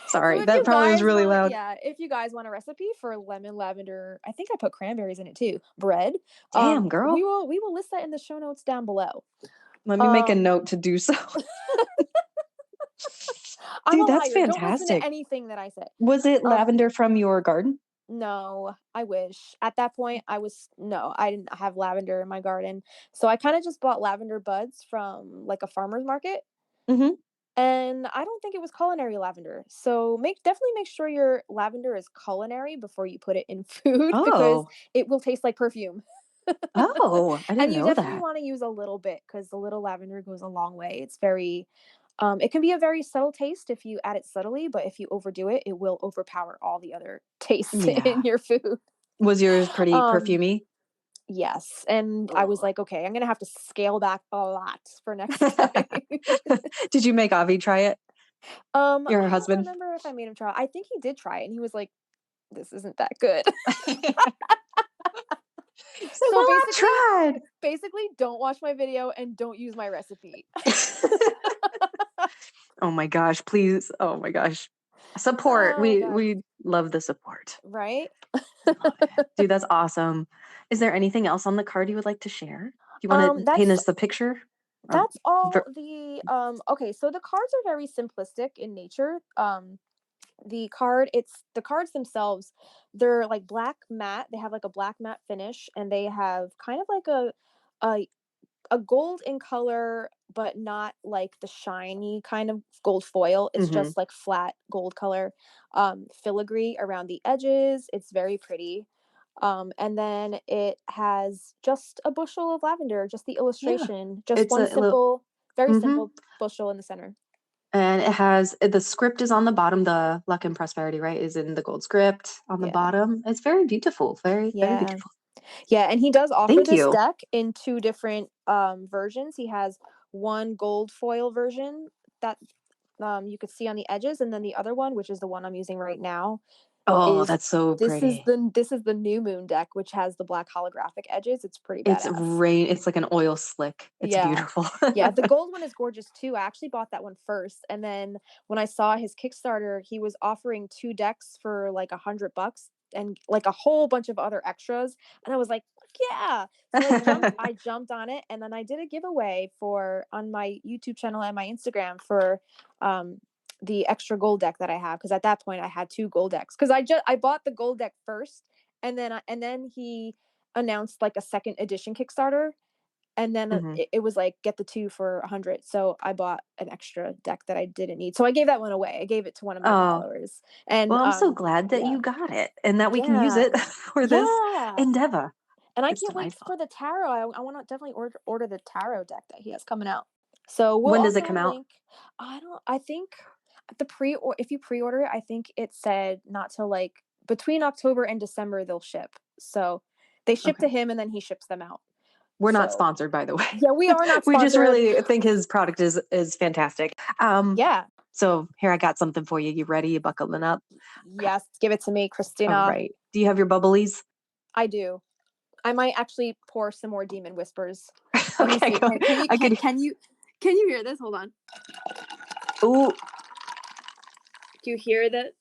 C: Sorry, that probably was really loud.
B: Yeah, if you guys want a recipe for lemon lavender, I think I put cranberries in it too. Bread.
C: Damn, girl.
B: We will list that in the show notes down below.
C: Let me make a note to do so. Dude, that's fantastic.
B: Don't listen to anything that I say.
C: Was it lavender from your garden?
B: No, I wish. At that point, I didn't have lavender in my garden. So I kind of just bought lavender buds from like a farmer's market.
C: Mm-hmm.
B: And I don't think it was culinary lavender. So definitely make sure your lavender is culinary before you put it in food because
C: Oh,
B: it will taste like perfume.
C: oh, I didn't
B: And you
C: know
B: definitely
C: that.
B: want to use a little bit because the little lavender goes a long way. It's very, it can be a very subtle taste if you add it subtly, but if you overdo it, it will overpower all the other tastes in
C: Yeah.
B: your food.
C: Was yours pretty
B: Um,
C: perfumey?
B: yes, and I was
C: Oh.
B: like, okay, I'm gonna have to scale back a lot for next time.
C: Did you make Avi try it? Your
B: I don't
C: husband?
B: remember if I made him try. I think he did try it, and he was like, "This isn't that good."
C: He's like,
B: So
C: well, I
B: basically, don't watch my video and don't use my recipe.
C: tried. Oh my gosh, please. Oh my gosh. Support.
B: Oh my god,
C: We love the support.
B: right?
C: Love it. Dude, that's awesome. Is there anything else on the card you would like to share? Do you want to paint
B: That's
C: us the picture? Or
B: all
C: ver-
B: the okay, so the cards are very simplistic in nature. The cards themselves, they're like black matte. They have like a black matte finish and they have kind of like a a gold in color, but not like the shiny kind of gold foil. It's
C: Mhm.
B: just like flat gold color, filigree around the edges. It's very pretty. And then it has just a bushel of lavender, just the
C: Yeah.
B: illustration, just
C: It's
B: one
C: a little,
B: very
C: hmm
B: simple bushel in the center.
C: and it has the script is on the bottom. The luck and prosperity, right, is in the gold script on the
B: Yeah.
C: bottom. It's very beautiful. Very, very
B: Yeah.
C: beautiful.
B: Yeah, and he does offer
C: Thank
B: this
C: you.
B: deck in two different versions. He has one gold foil version that you could see on the edges, and then the other one, which is the one I'm using right now,
C: Oh,
B: is
C: that's so pretty.
B: this is the new moon deck, which has the black holographic edges. It's pretty
C: It's
B: badass.
C: rain. It's like an oil slick. It's
B: Yeah.
C: beautiful.
B: Yeah, the gold one is gorgeous too. I actually bought that one first, and then when I saw his Kickstarter, he was offering two decks for like $100 and like a whole bunch of other extras, and I was like, yeah. So I jumped on it, and then I did a giveaway for on my YouTube channel and my Instagram for the extra gold deck that I have because at that point I had two gold decks because I bought the gold deck first, and then he announced like a second edition Kickstarter, and then
C: Mhm.
B: it was like get the two for 100. So I bought an extra deck that I didn't need. So I gave that one away. I gave it to one of my
C: Oh,
B: followers. And
C: well, I'm so glad that
B: yeah.
C: you got it and that we can use
B: Yeah.
C: it for this
B: Yeah.
C: endeavor.
B: And I
C: It's
B: can't wait
C: delightful.
B: for the tarot. I want to definitely order the tarot deck that he has coming out. So we'll
C: When does it
B: also
C: come out?
B: link. I think or if you pre-order it, I think it said not till like between October and December they'll ship. So they ship to
C: Okay.
B: him and then he ships them out.
C: We're not
B: So
C: sponsored, by the way.
B: yeah, we are not
C: We just
B: sponsored.
C: really think his product is fantastic.
B: Yeah.
C: So here I got something for you. You ready? You buckling up? Okay.
B: Yes, give it to me,
C: All
B: Kristina.
C: right. Do you have your bubblies?
B: I do. I might actually pour some more demon whispers. Let me
C: Okay,
B: see.
C: go. I could.
B: Can you hear this? Hold on.
C: Ooh,
B: Do you hear that?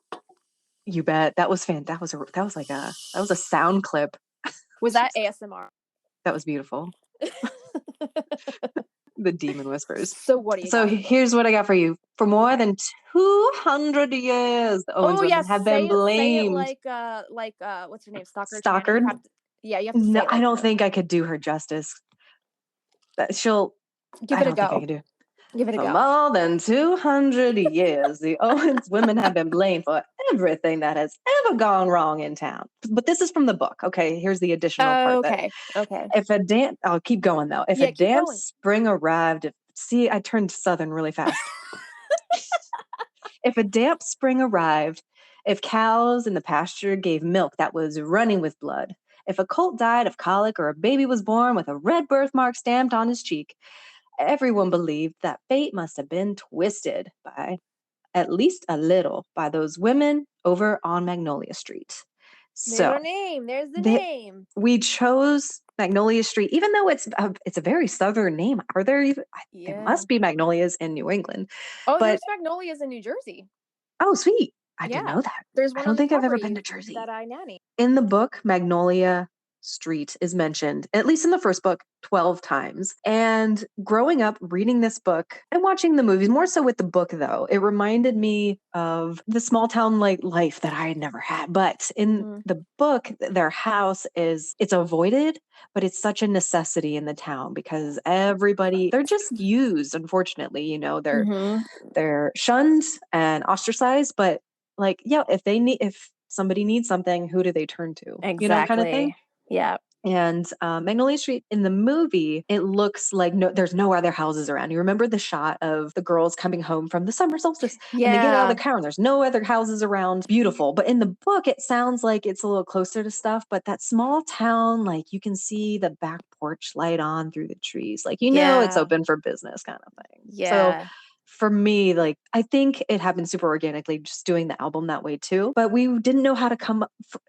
C: you bet. That was that was like that was a sound clip.
B: Was that ASMR?
C: That was beautiful. The demon whispers.
B: So what do you
C: So
B: got?
C: here's what I got for you. For more
B: Okay.
C: than 200 years, the Owens
B: Oh
C: women
B: yes,
C: have been
B: say it
C: blamed.
B: like what's her name? Stalker Channy.
C: Stalkered?
B: You have to say
C: No,
B: it
C: I
B: like
C: don't
B: her.
C: think I could do her justice. That
B: Give
C: I
B: it a
C: don't think I
B: go.
C: could do.
B: Give it a
C: For
B: go.
C: more than 200 years, the Owens women have been blamed for everything that has ever gone wrong in town. But this is from the book. Okay, here's the additional part that
B: Okay. Okay.
C: if a damp, I'll keep going though. If a
B: Yeah, keep
C: damp
B: going.
C: spring arrived, see, I turned southern really fast. If a damp spring arrived, if cows in the pasture gave milk that was running with blood, if a colt died of colic or a baby was born with a red birthmark stamped on his cheek, everyone believed that fate must have been twisted by at least a little by those women over on Magnolia Street.
B: There's
C: So
B: our name. There's the
C: they,
B: name.
C: we chose Magnolia Street, even though it's a very southern name. Are there even? There
B: Yeah.
C: must be magnolias in New England,
B: Oh,
C: but
B: there's magnolias in New Jersey.
C: oh, sweet! I didn't
B: Yeah.
C: know that.
B: There's
C: I
B: one
C: don't
B: on the
C: think I've ever been to
B: property
C: Jersey.
B: that I nanny.
C: In the book, Magnolia Street is mentioned, at least in the first book, 12 times. And growing up reading this book and watching the movies, more so with the book though, it reminded me of the small town like life that I had never had. But in the book, their house it's avoided, but it's such a necessity in the town because everybody, they're just used, unfortunately, you know, they're shunned and ostracized, but like, yeah, if somebody needs something, who do they turn to? You know, kind of thing.
B: Exactly. Yeah.
C: And Magnolia Street in the movie, it looks like there's no other houses around. You remember the shot of the girls coming home from the summer solstice and they get out of the car and there's no other houses around. Beautiful. But in the book, it sounds like it's a little closer to stuff. But that small town, like you can see the back porch light on through the trees. Like, you know, it's open for business kind of thing. So for me, like, I think it happened super organically just doing the album that way too. But we didn't know how to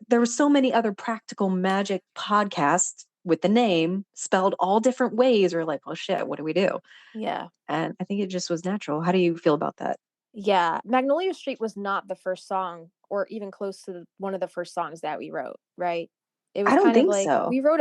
C: there were so many other practical magic podcasts with the name spelled all different ways. We're like, well, shit, what do we do?
B: Yeah.
C: And I think it just was natural. How do you feel about that?
B: Yeah. Magnolia Street was not the first song or even close to one of the first songs that we wrote, right? It was
C: I don't
B: kind of
C: think
B: like
C: so.
B: we wrote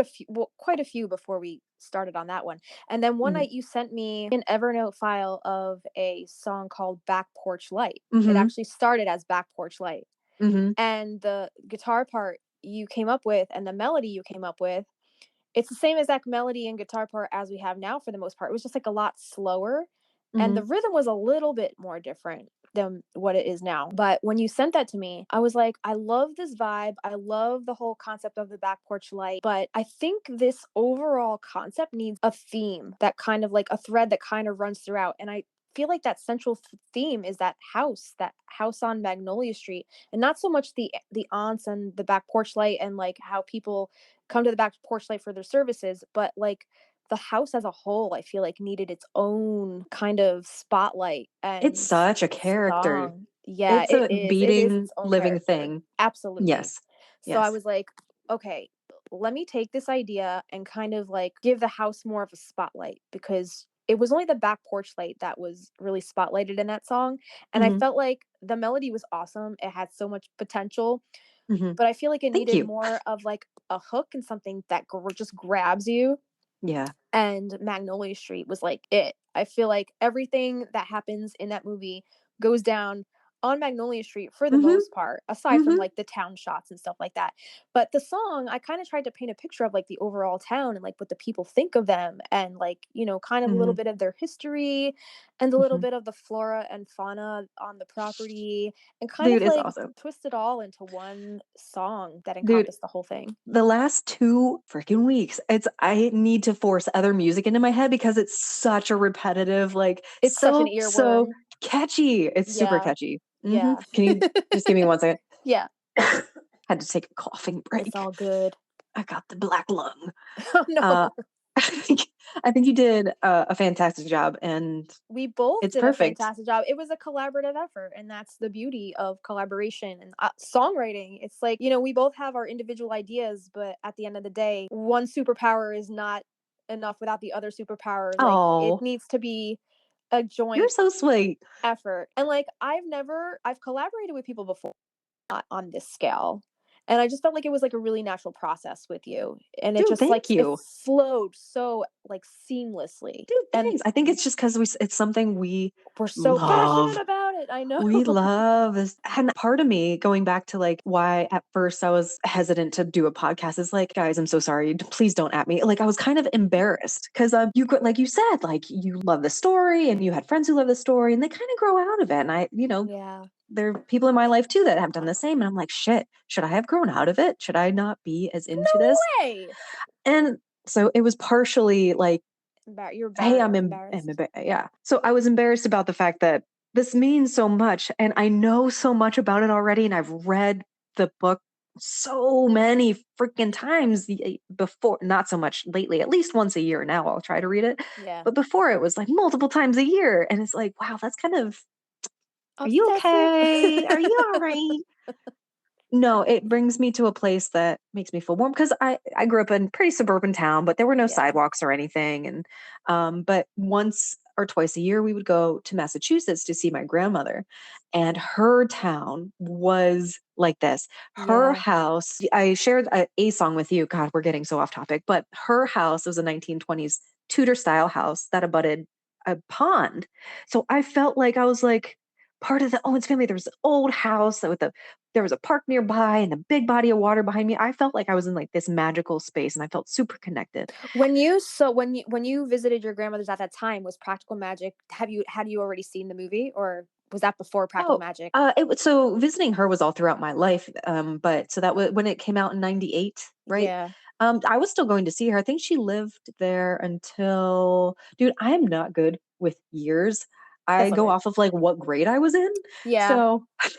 B: quite a few before we started on that one. And then one night you sent me an Evernote file of a song called Back Porch Light. It actually started as Back Porch Light. And the guitar part you came up with and the melody you came up with, it's the same exact melody and guitar part as we have now for the most part. It was just like a lot slower. And the rhythm was a little bit more different than what it is now. But when you sent that to me, I was like, I love this vibe. I love the whole concept of the back porch light. But I think this overall concept needs a theme, that kind of like a thread that kind of runs throughout. And I feel like that central theme is that house on Magnolia Street, and not so much the aunts and the back porch light and like how people come to the back porch light for their services, but like the house as a whole, I feel like needed its own kind of spotlight and
C: it's such a character.
B: song. Yeah,
C: It's a
B: It is
C: beating,
B: its own
C: living
B: character.
C: thing.
B: Absolutely.
C: Yes.
B: So I was like, okay, let me take this idea and kind of like give the house more of a spotlight, because it was only the back porch light that was really spotlighted in that song. And I felt like the melody was awesome. It had so much potential, but I feel like it needed more of like a hook and something that just grabs you.
C: Yeah.
B: And Magnolia Street was like it. I feel like everything that happens in that movie goes down on Magnolia Street for the most part, aside from like the town shots and stuff like that. But the song, I kind of tried to paint a picture of like the overall town and like what the people think of them, and like, you know, kind of a little bit of their history and a little bit of the flora and fauna on the property, and kind
C: Dude,
B: of
C: it's
B: like
C: awesome.
B: twist it all into one song that
C: Dude,
B: encompassed the whole thing.
C: the last 2 freaking weeks, I need to force other music into my head because it's such a repetitive, like,
B: It's such an
C: so
B: earworm.
C: catchy. It's super catchy.
B: Yeah.
C: Can you just give me 1 second?
B: Yeah.
C: Had to take a coughing break.
B: It's all good.
C: I got the black lung.
B: Oh no.
C: I think you did a fantastic job, and
B: We both
C: it's
B: did
C: perfect.
B: a fantastic job. It was a collaborative effort, and that's the beauty of collaboration and songwriting. It's like, you know, we both have our individual ideas, but at the end of the day, one superpower is not enough without the other superpower. Like, it
C: Oh,
B: needs to be a
C: you're
B: joint
C: so sweet.
B: effort. And like, I've collaborated with people before, not on this scale. And I just felt like it was like a really natural process with you. And it
C: Dude,
B: just like
C: thank
B: it
C: you.
B: flowed so like seamlessly.
C: Dude,
B: And
C: thanks. I think it's just because it's something we
B: we're so
C: love.
B: passionate about it. I know.
C: We love this. And part of me, going back to like why at first I was hesitant to do a podcast, is like, guys, I'm so sorry. Please don't at me. Like, I was kind of embarrassed because you could, like you said, like you love the story and you had friends who love the story and they kind of grow out of it. And I, you know,
B: Yeah.
C: there are people in my life too that have done the same. And I'm like, shit, should I have grown out of it? Should I not be as into this?
B: Way.
C: And so it was partially like,
B: You're
C: hey,
B: embarrassed.
C: yeah. So I was embarrassed about the fact that this means so much and I know so much about it already. And I've read the book so many freaking times before, not so much lately, at least once a year now I'll try to read it.
B: Yeah.
C: But before it was like multiple times a year. And it's like, wow, that's kind of, are you
B: Obsessive.
C: okay? Are you all right? No, it brings me to a place that makes me feel warm because I grew up in a pretty suburban town, but there were no sidewalks or anything. And but once or twice a year, we would go to Massachusetts to see my grandmother. And her town was like this. Her
B: Yeah.
C: house, I shared a song with you. God, we're getting so off topic. But her house was a 1920s Tudor style house that abutted a pond. So I felt like I was like part of the Owens family. There was an old house with there was a park nearby and a big body of water behind me. I felt like I was in like this magical space and I felt super connected.
B: When you visited your grandmother's at that time, was Practical Magic, had you already seen the movie, or was that before Practical
C: Oh,
B: Magic?
C: so visiting her was all throughout my life. But so that was when it came out in 98, right?
B: Yeah.
C: I was still going to see her. I think she lived there until, dude, I am not good with years. I
B: That's
C: go
B: okay.
C: off of like what grade I was in.
B: Yeah.
C: So I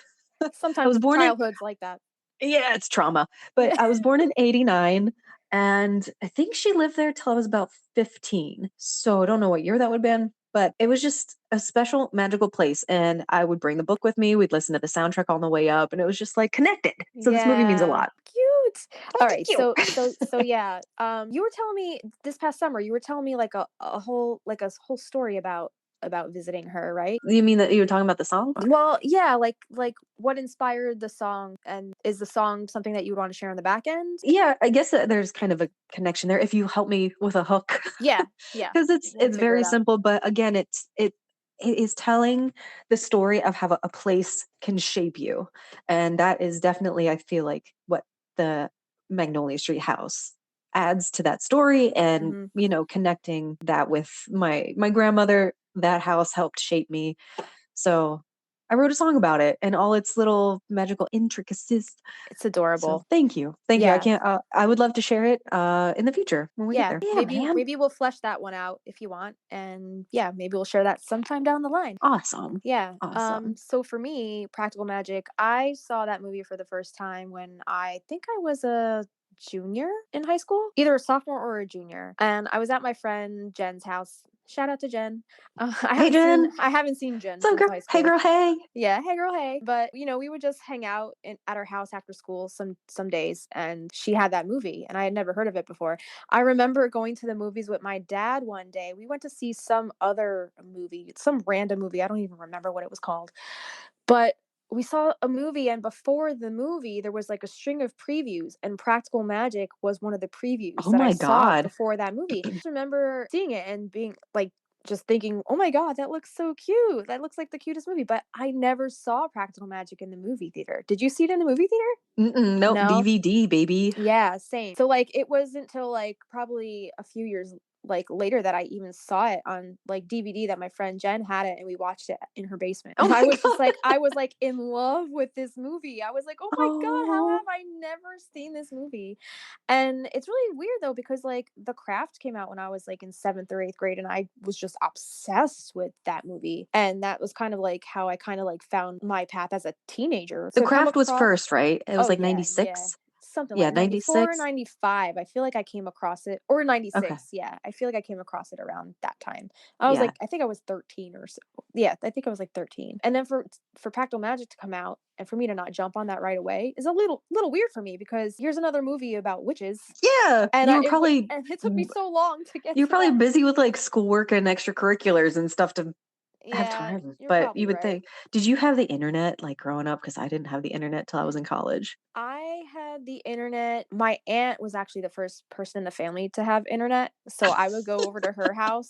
B: Sometimes
C: was born in,
B: childhood's like that.
C: yeah, it's trauma. But
B: Yeah.
C: I was born in 89 and I think she lived there till I was about 15. So I don't know what year that would have been, but it was just a special magical place. And I would bring the book with me. We'd listen to the soundtrack on the way up and it was just like connected. So this movie means a
B: Yeah.
C: lot.
B: Cute. All
C: Thank
B: right.
C: you.
B: So yeah. You were telling me this past summer, you were telling me like a whole story about visiting her, right?
C: You mean that you were talking about the song?
B: Well, yeah, like what inspired the song, and is the song something that you would want to share on the back end?
C: Yeah, I guess that there's kind of a connection there if you help me with a hook.
B: Yeah. Yeah.
C: Because
B: We'll
C: it's
B: figure
C: very
B: it out.
C: simple, but again, it is telling the story of how a place can shape you. And that is definitely, I feel like, what the Magnolia Street house adds to that story. And,
B: Mhm.
C: connecting that with my grandmother, that house helped shape me. So I wrote a song about it and all its little magical intricacies.
B: It's
C: So
B: adorable.
C: thank you. Thank you. I
B: Yeah.
C: can't, I would love to share it in the future when we get
B: Yeah.
C: there. Yeah,
B: Maybe
C: man.
B: maybe we'll flesh that one out if you want. And yeah, maybe we'll share that sometime down the line.
C: Awesome.
B: Yeah.
C: Awesome.
B: So for me, Practical Magic, I saw that movie for the first time when I think I was a junior in high school, either a sophomore or a junior. And I was at my friend Jen's house. Shout out to Jen.
C: Hey, Jen.
B: I haven't seen Jen
C: What's up,
B: since
C: girl?
B: high
C: Hey,
B: school.
C: girl. Hey.
B: Yeah, hey girl, hey. But we would just hang out at our house after school some days, and she had that movie, and I had never heard of it before. I remember going to the movies with my dad one day. We went to see some other movie, some random movie. I don't even remember what it was called. But we saw a movie, and before the movie, there was like a string of previews, and Practical Magic was one of the previews
C: Oh
B: that I
C: my
B: saw
C: God.
B: before that movie. I just remember seeing it and being like, just thinking, oh my God, that looks so cute. That looks like the cutest movie. But I never saw Practical Magic in the movie theater. Did you see it in the movie theater?
C: Nope.
B: No.
C: DVD, baby.
B: Yeah, same. So like it wasn't until like probably a few years like later that I even saw it on like DVD, that my friend Jen had it and we watched it in her basement.
C: Oh
B: And
C: my God.
B: I was like in love with this movie. I was like, "Oh my God, how
C: Oh,
B: have I never seen this movie?" And it's really weird though because like The Craft came out when I was like in 7th or 8th grade, and I was just obsessed with that movie. And that was kind of like how I kind of like found my path as a teenager.
C: The
B: To come
C: Craft was
B: across
C: first, right? It was
B: Oh
C: like
B: yeah, yeah.
C: 96.
B: Something
C: Yeah,
B: like 94,
C: 96.
B: 95. I feel like I came across it, or
C: Okay.
B: 96. Yeah. I feel like I came across it around that time. I was
C: Yeah.
B: like, I think I was 13 or so. Yeah, I think I was like 13. And then for Practical Magic to come out and for me to not jump on that right away is a little weird for me, because here's another movie about witches,
C: Yeah.
B: and
C: You were probably,
B: and it took me so long to get
C: you were
B: to
C: probably
B: that.
C: busy with like schoolwork and extracurriculars and stuff to have
B: Yeah,
C: time.
B: you're
C: But you
B: probably
C: would
B: right.
C: think, did you have the internet like growing up? Because I didn't have the internet till I was in college.
B: I had the internet. My aunt was actually the first person in the family to have internet, so I would go over to her house.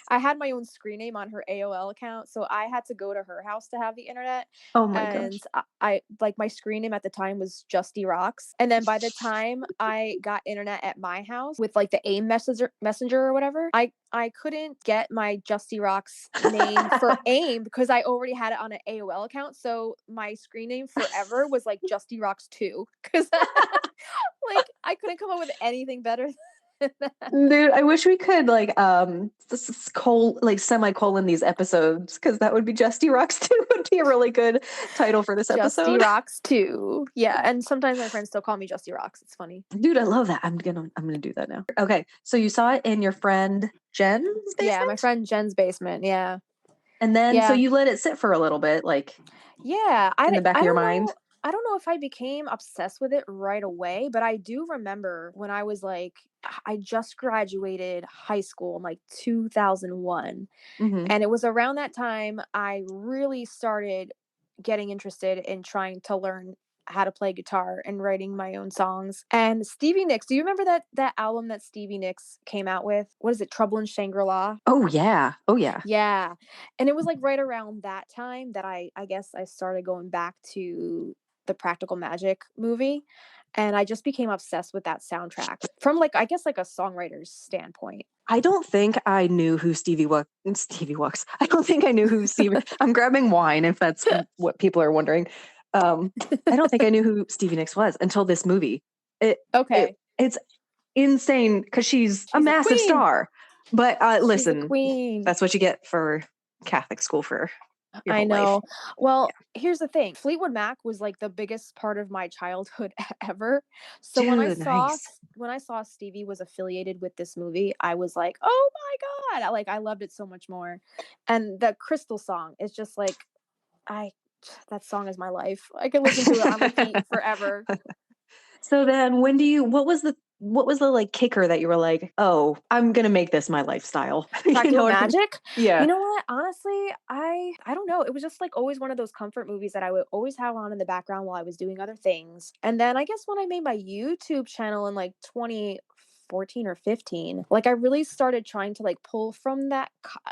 B: I had my own screen name on her AOL account, so I had to go to her house to have the internet.
C: Oh my
B: And
C: gosh.
B: I like my screen name at the time was Justy Rocks. And then by the time I got internet at my house with like the AIM messenger or whatever, I couldn't get my Justy Rocks name for AIM because I already had it on an AOL account. So my screen name forever was like Justy Rocks 2, because like I couldn't come up with anything better than that.
C: Dude, I wish we could like this is like semicolon these episodes because that would be Justy Rocks too would be a really good title for this
B: Justy
C: episode.
B: Rocks 2. Yeah, and sometimes my friends still call me Justy Rocks. It's funny.
C: Dude, I love that. I'm gonna do that now. Okay, so you saw it in your friend Jen's
B: Yeah, my
C: basement,
B: friend Jen's basement. Yeah.
C: and then so
B: Yeah.
C: you let it sit for a little bit, like
B: Yeah,
C: in the back
B: I
C: of your
B: don't
C: mind.
B: know. I don't know if I became obsessed with it right away, but I do remember when I was like, I just graduated high school in like 2001.
C: Mm-hmm.
B: And it was around that time I really started getting interested in trying to learn how to play guitar and writing my own songs. And Stevie Nicks, do you remember that album that Stevie Nicks came out with? What is it? Trouble in Shangri-La?
C: Oh yeah. Oh yeah.
B: Yeah. And it was like right around that time that I guess I started going back to the Practical Magic movie. And I just became obsessed with that soundtrack from like, I guess like a songwriter's standpoint.
C: I don't think I knew who Stevie Wux. I don't think I knew who Stevie. I'm grabbing wine if that's what people are wondering. I don't think I knew who Stevie Nicks was until this movie.
B: Okay.
C: It's insane because she's a
B: She's a
C: massive
B: queen.
C: star. But
B: She's a
C: listen,
B: queen.
C: that's what you get for Catholic school for your
B: I
C: whole life.
B: know. Well, here's the thing. Fleetwood Mac was like the biggest part of my childhood ever. So
C: Dude, nice.
B: when I saw Stevie was affiliated with this movie, I was like, "Oh my God." Like I loved it so much more. And the Crystal song is just like I that song is my life. I could listen to it on repeat forever.
C: So then what was the like kicker that you were like, oh, I'm gonna make this my lifestyle?
B: Practical
C: what I mean?
B: Magic?
C: Yeah.
B: You know what? Honestly, I don't know. It was just like always one of those comfort movies that I would always have on in the background while I was doing other things. And then I guess when I made my YouTube channel in like 2014 or 15, like I really started trying to like pull from that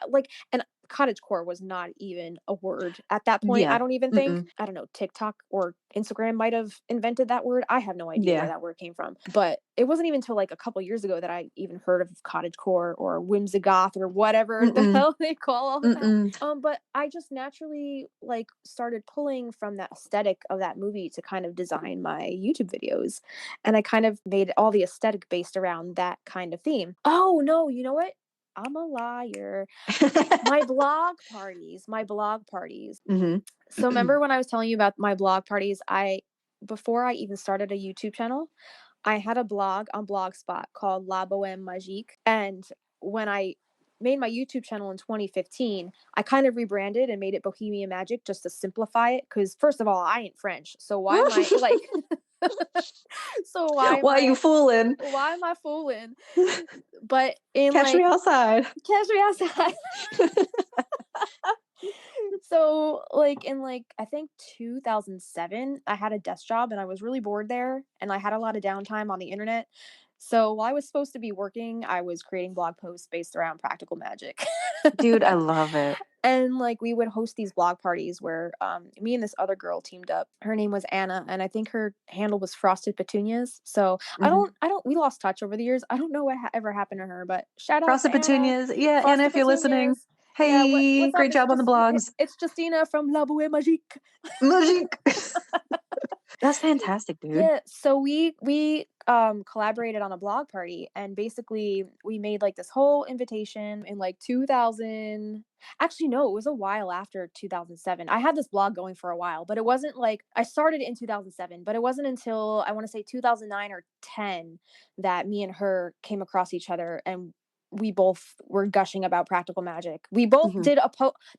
B: like and cottagecore was not even a word at that point. I
C: Yeah.
B: don't even think. I don't know, TikTok or Instagram might have invented that word. I have no idea where
C: Yeah.
B: that word came from. But it wasn't even until like a couple years ago that I even heard of cottagecore or whimsigoth or whatever the hell they call all of that. But I just naturally like started pulling from that aesthetic of that movie to kind of design my YouTube videos. And I kind of made all the aesthetic based around that kind of theme. Oh no, you know what? I'm a liar. My blog parties.
C: Mm-hmm.
B: So remember when I was telling you about my blog parties, before I even started a YouTube channel, I had a blog on Blogspot called La Bohème Magique. And when I made my YouTube channel in 2015, I kind of rebranded and made it Bohemian Magic just to simplify it. Because first of all, I ain't French. So why am I like so
C: Why you fooling?
B: why am I fooling? But
C: Catch me outside.
B: catch me outside. So like in like I think 2007, I had a desk job and I was really bored there and I had a lot of downtime on the internet. So while I was supposed to be working, I was creating blog posts based around Practical Magic.
C: Dude, I love it.
B: And like we would host these blog parties where me and this other girl teamed up. Her name was Anna and I think her handle was Frosted Petunias. So I don't we lost touch over the years. I don't know what ever happened to her, but shout out
C: Frosted
B: to Anna.
C: Petunias. Yeah, Anna,
B: Frosted
C: if you're listening.
B: Petunias. Yeah,
C: Hey,
B: what's up?
C: great job on the blogs.
B: It's Justina from La Bohème Magique.
C: Magic. That's fantastic, dude.
B: Yeah, so we collaborated on a blog party and basically we made like this whole invitation in like 2000. Actually no, it was a while after 2007. I had this blog going for a while, but it wasn't like I started in 2007, but it wasn't until I want to say 2009 or 10 that me and her came across each other and we both were gushing about Practical Magic. We both did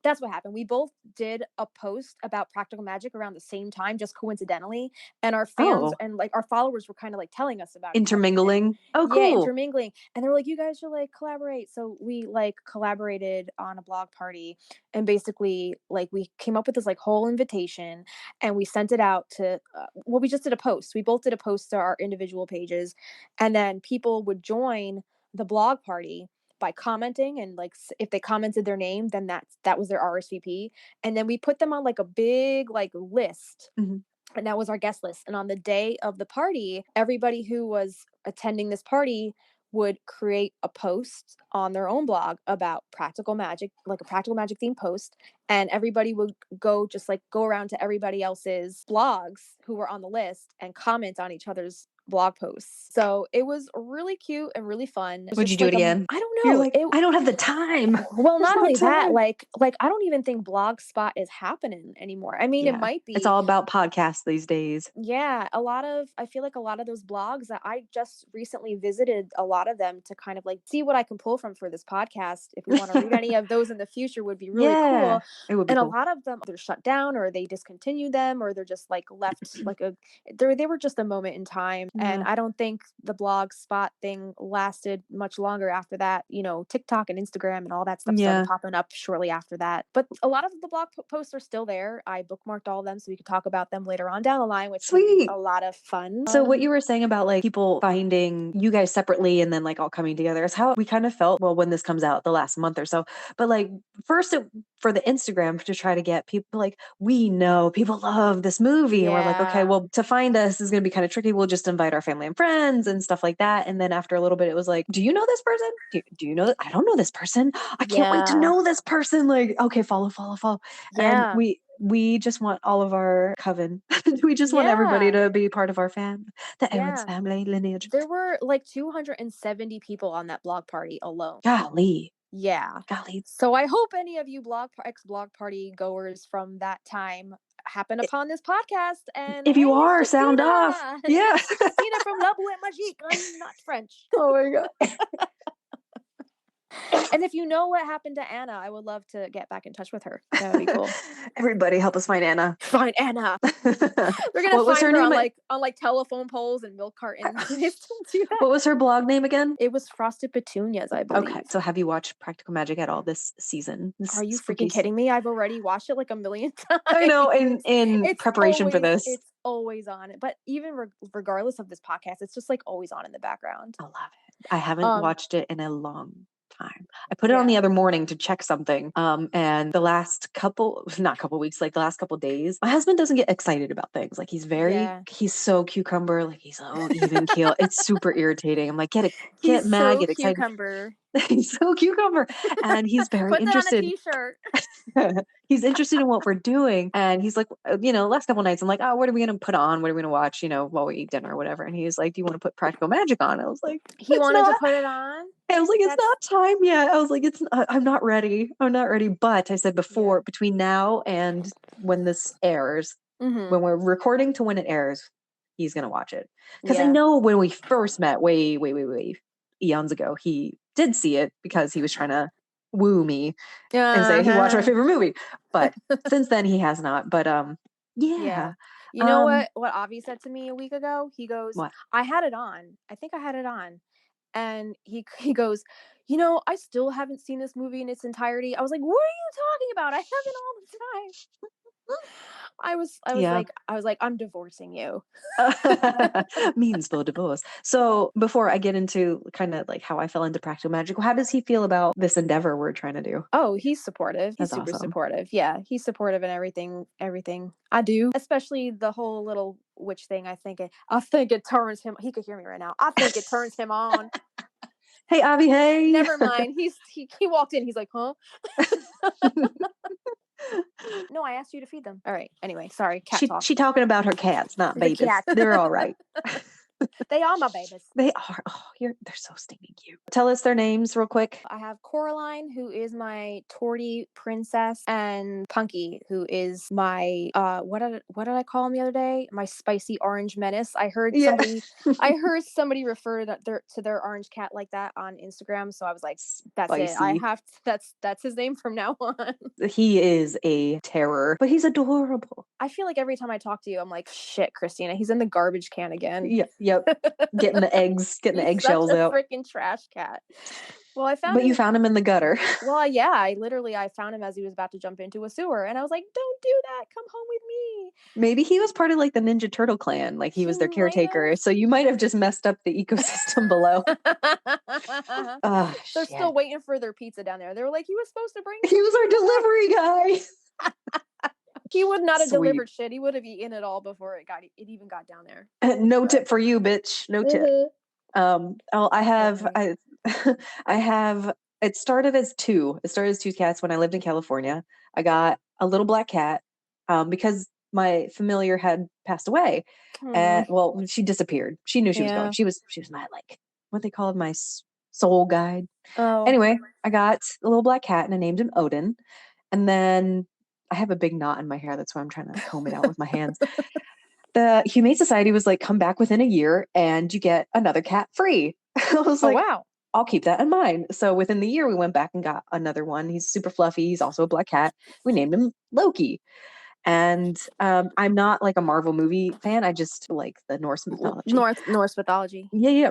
B: that's what happened. We both did a post about Practical Magic around the same time, just coincidentally. And our fans and like our followers were kind of like telling us about
C: intermingling. Oh, cool.
B: Yeah, intermingling. And they were like, you guys should like collaborate. So we like collaborated on a blog party and basically like we came up with this like whole invitation and we sent it out to, well, we just did a post. We both did a post to our individual pages and then people would join the blog party by commenting and like if they commented their name then that was their RSVP and then we put them on like a big like list and that was our guest list and on the day of the party everybody who was attending this party would create a post on their own blog about Practical Magic, like a Practical Magic themed post and everybody would go around to everybody else's blogs who were on the list and comment on each other's blog posts. So it was really cute and really fun. It's
C: Would you
B: just
C: do
B: like
C: it again?
B: I don't
C: You're
B: know.
C: like, I don't have the time.
B: Well,
C: There's
B: not
C: no
B: only that,
C: time.
B: like I don't even think Blogspot is happening anymore. I mean, it
C: Yeah.
B: might
C: It's
B: be.
C: all about podcasts these days.
B: Yeah, I feel like a lot of those blogs that I just recently visited a lot of them to kind of like see what I can pull from for this podcast. If we want to read any of those in the future would be really
C: Yeah,
B: cool.
C: it would be
B: And a
C: cool.
B: lot of them they're shut down or they discontinued them or they're just like left like they were just a moment in time. And
C: Yeah.
B: I don't think the Blogspot thing lasted much longer after that. You know, TikTok and Instagram and all that stuff started
C: Yeah.
B: popping up shortly after that. But a lot of the blog posts are still there. I bookmarked all of them so we could talk about them later on down the line, which would be
C: Sweet.
B: a lot of fun.
C: So what you were saying about like people finding you guys separately and then like all coming together is how we kind of felt, well, when this comes out the last month or so. But like first for the Instagram to try to get people like, we know people love this movie. And we're like, okay,
B: Yeah.
C: well, to find us is going to be kind of tricky. We'll just invite our family and friends and stuff like that. And then after a little bit, it was like, do you know this person? Do you know? I don't know this person. I can't wait to
B: Yeah.
C: know this person. Like, okay, follow. And
B: Yeah.
C: we just want all of our coven. We just want everybody
B: Yeah.
C: to be part of our the Aaron's
B: Yeah.
C: family lineage.
B: There were like 270 people on that blog party alone.
C: Golly.
B: Yeah. So I hope any of you ex-blog party goers from that time happen upon this podcast. And
C: If
B: hey,
C: you are,
B: it's
C: sound
B: Justina.
C: off. Yeah.
B: It's Justina from La Bohème Magique. I'm not French.
C: Oh my God.
B: And if you know what happened to Anna, I would love to get back in touch with her. That would be cool.
C: Everybody help us find Anna.
B: Find Anna. We're gonna
C: What was her
B: find her
C: name?
B: on like telephone poles and milk cartons. They still do that.
C: What was her blog name again?
B: It was Frosted Petunias, I believe.
C: Okay. So have you watched Practical Magic at all this season?
B: Are you freaking kidding me? I've already watched it like a million times.
C: I know, in preparation for this.
B: It's always on. But even regardless of this podcast, it's just like always on in the background.
C: I love it. I haven't watched it in a long time. I put it on the other morning to check something. And the last not couple weeks, like the last couple days, my husband doesn't get excited about things. Like he's so cucumber, like he's so even keel. It's super irritating. I'm like, get mad, get excited.
B: Cucumber.
C: He's so cucumber. And he's very interested.
B: Put that on a t-shirt.
C: He's interested in what we're doing. And he's like, last couple nights, I'm like, oh, what are we going to put on? What are we going to watch, while we eat dinner or whatever? And he's like, do you want to put Practical Magic on? I was like,
B: he wanted to put it on.
C: I was like, it's not time yet. I was like, I'm not ready. But I said between now and when this airs, when we're recording to when it airs, he's going to watch it. Because I know when we first met way eons ago, he did see it because he was trying to woo me and say he watched my favorite movie. But since then he has not. But
B: You know what Avi said to me a week ago? He goes,
C: what?
B: I had it on. I think I had it on. And he goes, I still haven't seen this movie in its entirety. I was like, what are you talking about? I have it all the time. I was like, I'm divorcing you.
C: Means for divorce. So before I get into kind of like how I fell into Practical Magic, how does he feel about this endeavor we're trying to do?
B: Oh, he's supportive. He's
C: That's
B: super
C: awesome.
B: supportive. Yeah, he's supportive in everything I do, especially the whole little witch thing. I think it turns him. He could hear me right now. I think it turns him on.
C: Hey, Avi. Hey.
B: Never mind. He walked in. He's like, huh? No, I asked you to feed them. All right. Anyway, sorry. Cat talk.
C: She talking about her cats, not babies. Cats. They're all right.
B: They are my babies.
C: They are. Oh, they're so stinking cute. Tell us their names real quick.
B: I have Coraline, who is my tortie princess, and Punky, who is my what did I call him the other day? My spicy orange menace. I heard somebody refer to their orange cat like that on Instagram, so I was like, that's spicy. That's his name from now on.
C: He is a terror, but he's adorable.
B: I feel like every time I talk to you, I'm like, shit, Kristina, he's in the garbage can again.
C: Yep. Getting the eggs, getting the eggshells out.
B: Freaking trash cat. Well, I found
C: But you found him in the gutter.
B: Well, yeah, I found him as he was about to jump into a sewer, and I was like, don't do that. Come home with me.
C: Maybe he was part of like the Ninja Turtle clan, like he was their caretaker. So you might have just messed up the ecosystem below.
B: They're still waiting for their pizza down there. They were like, he was supposed to bring.
C: He was our delivery guy.
B: He would not have delivered shit. He would have eaten it all before it even got down there.
C: No tip for you, bitch. No tip. I have. It started as two. It started as two cats when I lived in California. I got a little black cat because my familiar had passed away.
B: Hmm.
C: Well, she disappeared. She knew she was going.
B: Yeah.
C: She was my, like, what they call my soul guide.
B: Oh.
C: Anyway, I got a little black cat and I named him Odin. And then I have a big knot in my hair. That's why I'm trying to comb it out with my hands. The Humane Society was like, come back within a year and you get another cat free. I was
B: Oh
C: like,
B: wow.
C: I'll keep that in mind. So within the year, we went back and got another one. He's super fluffy. He's also a black cat. We named him Loki. And I'm not like a Marvel movie fan. I just like the Norse mythology.
B: Norse mythology.
C: Yeah.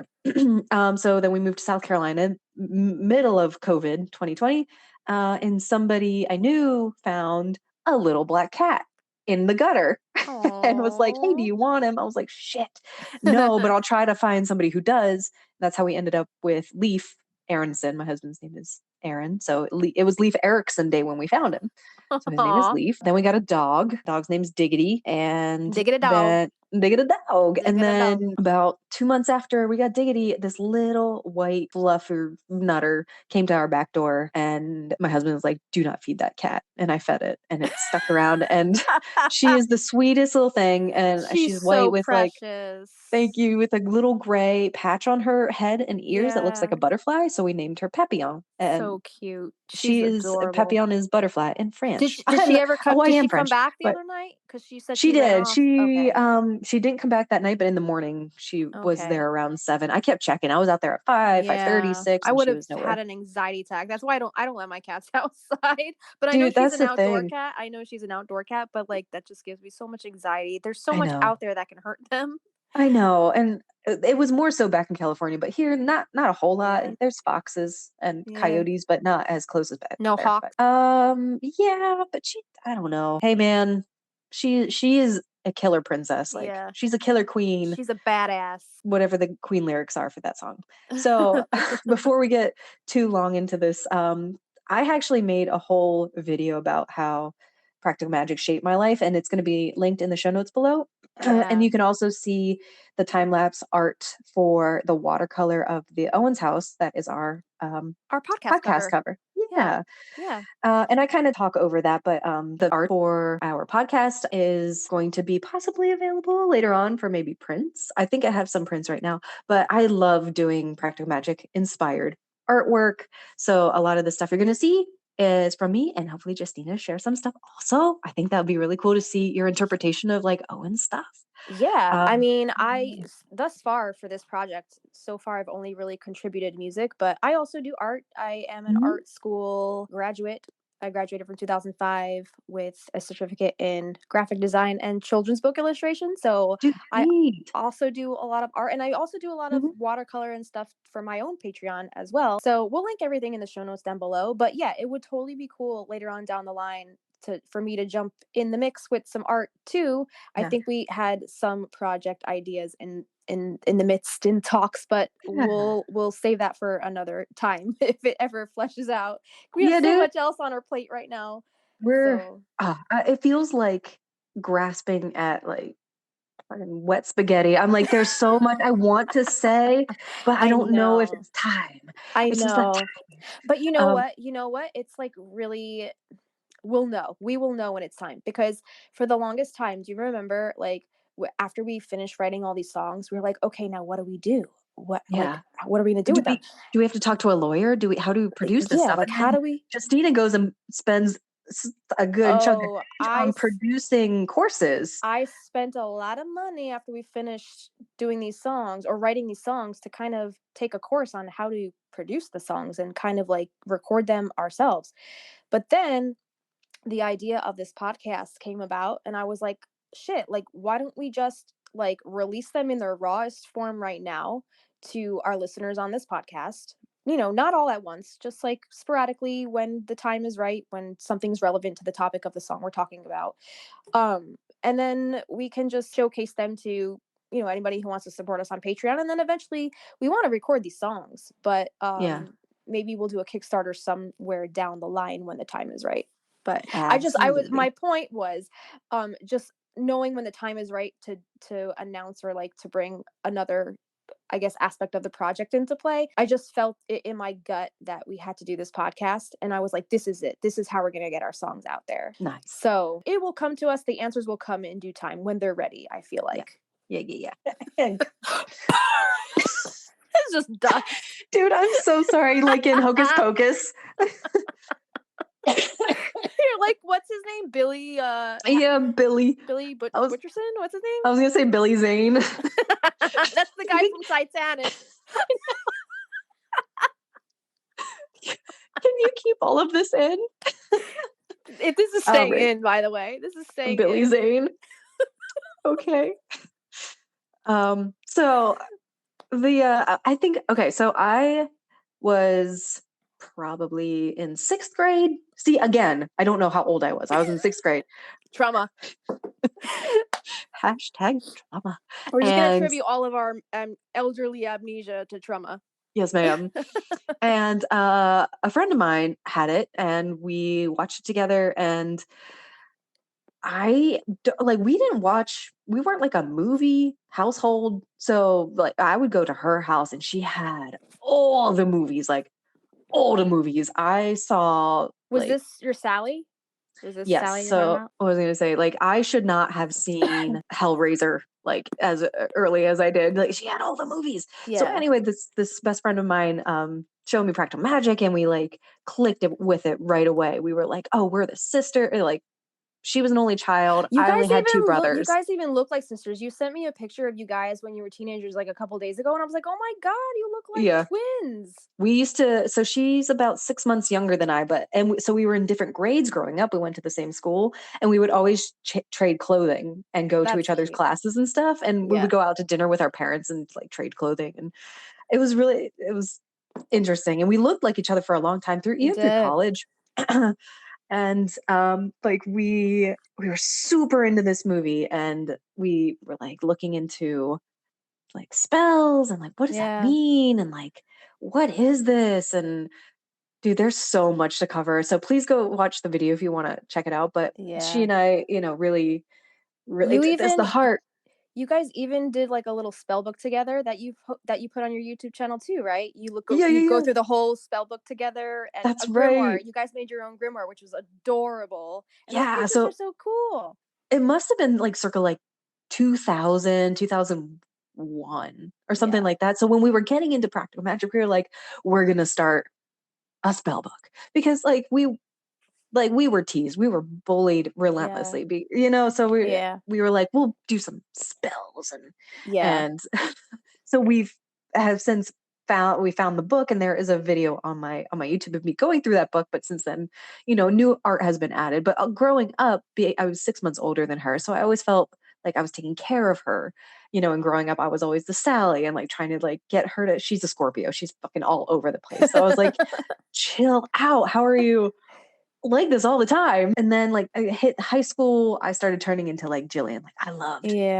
C: So then we moved to South Carolina, middle of COVID 2020. And somebody I knew found a little black cat in the gutter and was like, hey, do
B: Oh.
C: you want him? I was like, shit, no, but I'll try to find somebody who does. That's how we ended up with Leaf Aronson. My husband's name is Aaron. So it was Leaf Erickson Day when we found him. So his name is Leaf. Then we got a dog. Dog's name's Diggity. And
B: Diggity dog.
C: then Diggity dog. And
B: Diggity
C: then
B: dog.
C: about 2 months after we got Diggity, this little white fluffer nutter came to our back door. And my husband was like, do not feed that cat. And I fed it and it stuck around. And she is the sweetest little thing. And she's white
B: so
C: with like,
B: precious.
C: thank you, with a little gray patch on her head and ears that looks like
B: Yeah.
C: a butterfly. So we named her Papillon. And
B: So cute. She's
C: she is
B: adorable.
C: Papillon is butterfly in French.
B: Did she ever come?
C: Oh, I
B: Did
C: am
B: she come
C: French,
B: back the
C: but
B: other night? Because she said
C: she
B: she ran
C: did.
B: off. Okay.
C: She didn't come back that night, but in the morning she was
B: Okay.
C: there around 7. I kept checking. I was out there at 5, 5:30, 6,
B: I
C: and
B: would
C: she
B: have
C: was nowhere.
B: had an anxiety attack. That's why I don't let my cats outside. But I know
C: Dude,
B: she's
C: that's
B: an
C: the
B: outdoor
C: thing.
B: cat. I know she's an outdoor cat, but like that just gives me so much anxiety. There's so
C: I
B: much
C: know.
B: out there that can hurt them.
C: I know. And it was more so back in California, but here not a whole lot.
B: Yeah.
C: There's foxes and
B: Yeah.
C: coyotes, but not as close as back
B: No
C: there.
B: hawks.
C: But, yeah, but I don't know. Hey man, she is a killer princess. Like
B: Yeah.
C: she's a killer queen.
B: She's a badass.
C: Whatever the queen lyrics are for that song. So before we get too long into this, I actually made a whole video about how practical magic shaped my life, and it's going to be linked in the show notes below.
B: Yeah.
C: And you can also see the time lapse art for the watercolor of the Owens house. That is our
B: podcast
C: cover. Yeah.
B: Yeah.
C: And I kind of talk over that, but the art for our podcast is going to be possibly available later on for maybe prints. I think I have some prints right now, but I love doing practical magic inspired artwork. So a lot of the stuff you're going to see is from me, and hopefully Justina share some stuff also. I think that would be really cool to see your interpretation of like Owen stuff.
B: Yeah, I mean, thus far for this project, so far I've only really contributed music, but I also do art. I am an art school graduate. I graduated from 2005 with a certificate in graphic design and children's book illustration. So
C: Dude,
B: I
C: great.
B: also do a lot of art, and I also do a lot of watercolor and stuff for my own Patreon as well. So we'll link everything in the show notes down below. But yeah, it would totally be cool later on down the line for me to jump in the mix with some art too. I think we had some project ideas in the midst in talks, but we'll save that for another time if it ever fleshes out. We have so much else on our plate right now.
C: It feels like grasping at like wet spaghetti. I'm like, there's so much I want to say, but I don't know if it's time.
B: It's
C: just that time.
B: But you know what? It's like really, we'll know. We will know when it's time, because for the longest time, do you remember like after we finished writing all these songs, we were like, okay, now what do we do? Like, what are we gonna do with them?
C: Do we have to talk to a lawyer? How do we produce this stuff?
B: Like, how do we?
C: Justina goes and spends a good chunk of time producing courses.
B: I spent a lot of money after we finished doing these songs or writing these songs to kind of take a course on how to produce the songs and kind of like record them ourselves. But then the idea of this podcast came about, and I was like, shit, like, why don't we just like release them in their rawest form right now to our listeners on this podcast? You know, not all at once, just like sporadically when the time is right, when something's relevant to the topic of the song we're talking about. And then we can just showcase them to, you know, anybody who wants to support us on Patreon. And then eventually we want to record these songs, but maybe we'll do a Kickstarter somewhere down the line when the time is right. But my point was just knowing when the time is right to announce or like to bring another I guess, aspect of the project into play. I just felt it in my gut that we had to do this podcast. And I was like, this is it. This is how we're going to get our songs out there.
C: Nice.
B: So it will come to us. The answers will come in due time when they're ready, I feel like.
C: Yeah.
B: It's just done.
C: Dude, I'm so sorry. Like in Hocus Pocus.
B: You're like, what's his name? Billy.
C: Yeah, Billy.
B: Billy
C: I was-
B: Butcherson? What's his name?
C: I was gonna say Billy Zane.
B: That's the guy from Titanic.
C: Can you keep all of this in?
B: If this is staying in, by the way, this is staying
C: Billy
B: in.
C: Zane. Okay. So the I think okay, so I was probably in 6th grade. See, again, I don't know how old I was. I was in 6th grade.
B: Trauma.
C: Hashtag trauma.
B: We're just going to
C: And-
B: attribute all of our elderly amnesia to trauma.
C: Yes, ma'am. And a friend of mine had it, and we watched it together. And we weren't like a movie household. So like I would go to her house, and she had all the movies, like all the movies. I saw.
B: Was this your Sally? Was this
C: Yes.
B: Sally you're talking
C: So
B: about?
C: I was going to say, like, I should not have seen Hellraiser like as early as I did. Like, she had all the movies.
B: Yeah.
C: So anyway, this best friend of mine showed me Practical Magic, and we like clicked with it right away. We were like, oh, we're the sister. Like, she was an only child. I only had 2 brothers.
B: You guys even look like sisters. You sent me a picture of you guys when you were teenagers, like a couple days ago, and I was like, oh my god, you look like twins.
C: We used to. So she's about 6 months younger than I, so we were in different grades growing up. We went to the same school, and we would always trade clothing and go to each other's classes and stuff. And we would go out to dinner with our parents and like trade clothing, and it was interesting. And we looked like each other for a long time through college. And like we were super into this movie, and we were like looking into like spells and like what does that mean, and like what is this, and dude, there's so much to cover. So please go watch the video if you want to check it out. But she and I, really it's the heart.
B: You guys even did like a little spell book together that you put on your YouTube channel too, right? You go through the whole spell book together, and
C: that's
B: a grimoire.
C: Right.
B: You guys made your own grimoire, which was adorable. And
C: yeah,
B: those pictures are so cool.
C: It must have been like circa like 2001 or something like that. So when we were getting into Practical Magic, we were like, we're gonna start a spell book, because like we were teased, we were bullied relentlessly, so we were like, we'll do some spells, and so we found the book, and there is a video on my YouTube of me going through that book. But since then, new art has been added. But growing up, I was 6 months older than her, so I always felt like I was taking care of her, and growing up I was always the Sally, and like trying to like get her to, she's a Scorpio, she's fucking all over the place. So I was like, chill out, how are you like this all the time? And then like I hit high school, I started turning into like Jillian. Like I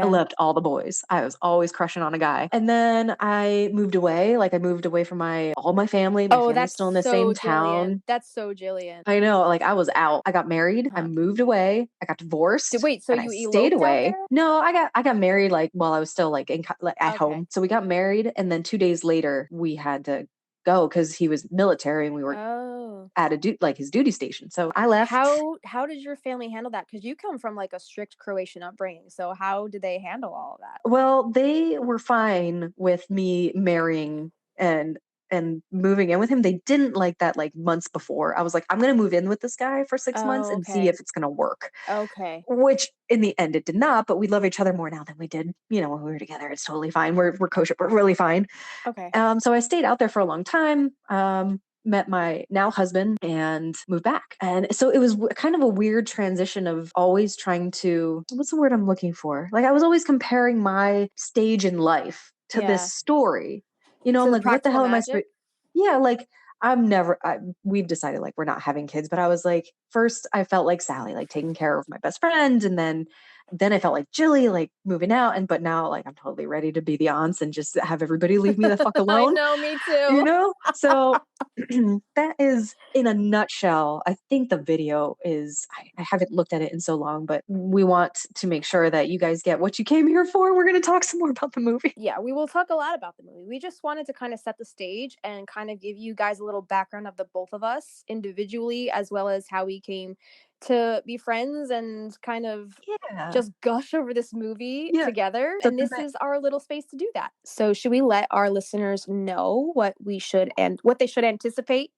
C: loved all the boys. I was always crushing on a guy. And then I moved away. Like I moved away from all my family. My family's still in the same town.
B: That's so Jillian.
C: I know. Like I was out. I got married. I moved away. I got divorced.
B: Wait, so you
C: stayed away?
B: Out there?
C: No, I got married like while I was still like at home. So we got married, and then 2 days later we had to go because he was military, and we were at his duty station. So I left.
B: How did your family handle that? Because you come from like a strict Croatian upbringing. So how did they handle all of that?
C: Well, they were fine with me marrying and moving in with him. They didn't like that like months before. I was like, I'm going to move in with this guy for 6 months and see if it's going to work.
B: Okay.
C: Which in the end it did not, but we love each other more now than we did, when we were together. It's totally fine. We're kosher. We're really fine.
B: Okay.
C: So I stayed out there for a long time. Met my now husband and moved back. And so it was kind of a weird transition of always trying to, what's the word I'm looking for? Like I was always comparing my stage in life to this story. I'm like, what the hell am I supposed? Yeah, like we've decided like we're not having kids, but I was like, first I felt like Sally, like taking care of my best friend, and then Then I felt like Jilly, like moving out, but now like I'm totally ready to be the aunts and just have everybody leave me the fuck alone.
B: I know, me too.
C: You know? So that is in a nutshell. I think the video is, I haven't looked at it in so long, but we want to make sure that you guys get what you came here for. We're going to talk some more about the movie.
B: Yeah, we will talk a lot about the movie. We just wanted to kind of set the stage and kind of give you guys a little background of the both of us individually, as well as how we came to be friends and kind of just gush over this movie together. And this is our little space to do that. So should we let our listeners know what we should and what they should anticipate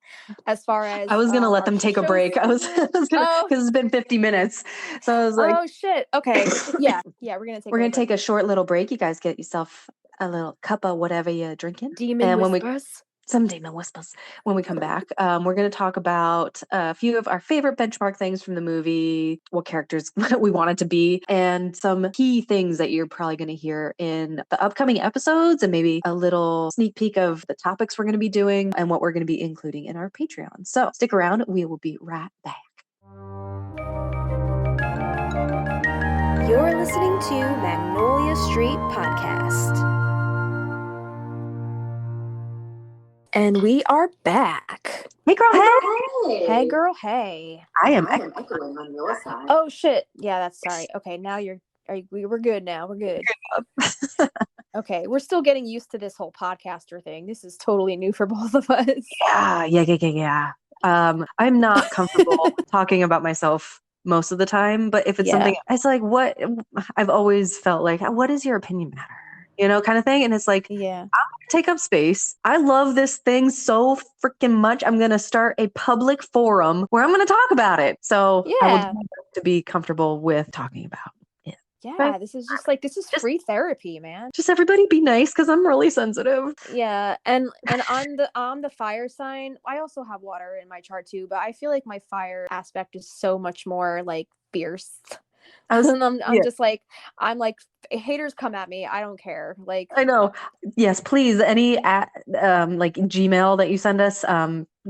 B: as far as
C: I was going to let them take a break. I was gonna, because it's been 50 minutes. So I was like,
B: oh shit. Okay. Yeah. We're going to
C: take a short little break. You guys get yourself a little cup of whatever you're drinking.
B: Demon whispers.
C: Some demon whispers. When we come back, we're going to talk about a few of our favorite benchmark things from the movie, what characters we want it to be, and some key things that you're probably going to hear in the upcoming episodes, and maybe a little sneak peek of the topics we're going to be doing and what we're going to be including in our Patreon. So stick around. We will be right back.
B: You're listening to Magnolia Street Podcast. And we are back.
C: Hey, girl, hey.
B: Hey, girl, hey.
C: I am
A: echoing on your side.
B: Oh, shit. Yeah, that's sorry. Okay, now we're good now. We're good. Okay, we're still getting used to this whole podcaster thing. This is totally new for both of us.
C: Yeah. I'm not comfortable talking about myself most of the time, but if it's something, it's like, what I've always felt like, what does your opinion matter? You know, kind of thing. And it's like, I'm going to take up space. I love this thing so freaking much. I'm going to start a public forum where I'm going to talk about it. So I will do my best to be comfortable with talking about it.
B: Yeah, right? This is just free therapy, man.
C: Just everybody be nice, because I'm really sensitive.
B: Yeah, and on the fire sign, I also have water in my chart too, but I feel like my fire aspect is so much more like fierce. I'm just like, I'm like, haters come at me, I don't care. Like,
C: I know. Yes, please. Any like Gmail that you send us,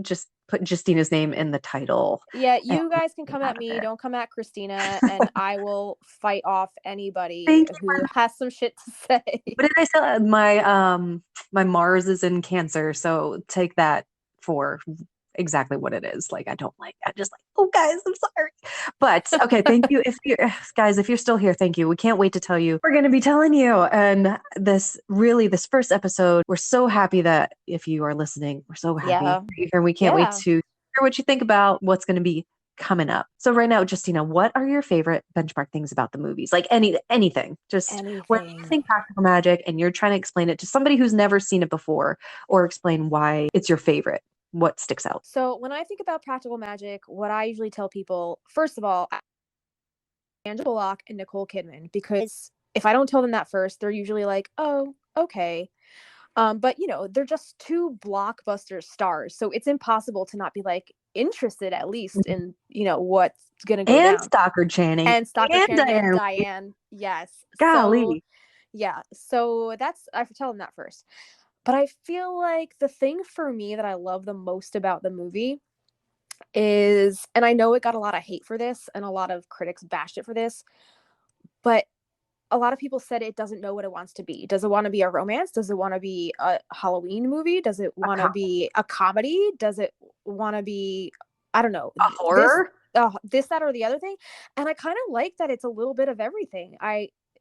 C: just put Justina's name in the title.
B: Yeah, you guys can come at me. Don't come at Kristina, and I will fight off anybody who has some shit to say.
C: What did I say? My Mars is in Cancer, so take that for exactly what it is. Like, I don't like, I'm just like, oh guys, I'm sorry. But okay, thank you. If you're still here, thank you. We can't wait to tell you. We're going to be telling you. And this first episode, we're so happy that if you are listening, we're so happy. And we can't wait to hear what you think about what's going to be coming up. So right now, Justina, what are your favorite benchmark things about the movies? Like anything, just when you think practical magic and you're trying to explain it to somebody who's never seen it before, or explain why it's your favorite. What sticks out?
B: So when I think about practical magic, what I usually tell people, first of all, Angela Bullock and Nicole Kidman, because if I don't tell them that first, they're usually like, oh, okay. But they're just two blockbuster stars, so it's impossible to not be like interested at least in what's gonna go down.
C: Stockard Channing
B: and Diane. Yes.
C: Golly.
B: So that's, I have to tell them that first. But I feel like the thing for me that I love the most about the movie is, and I know it got a lot of hate for this and a lot of critics bashed it for this, but a lot of people said it doesn't know what it wants to be. Does it want to be a romance? Does it want to be a Halloween movie? Does it want to be a comedy? Does it want to be, I don't know,
C: a horror?
B: This, that, or the other thing? And I kind of like that it's a little bit of everything.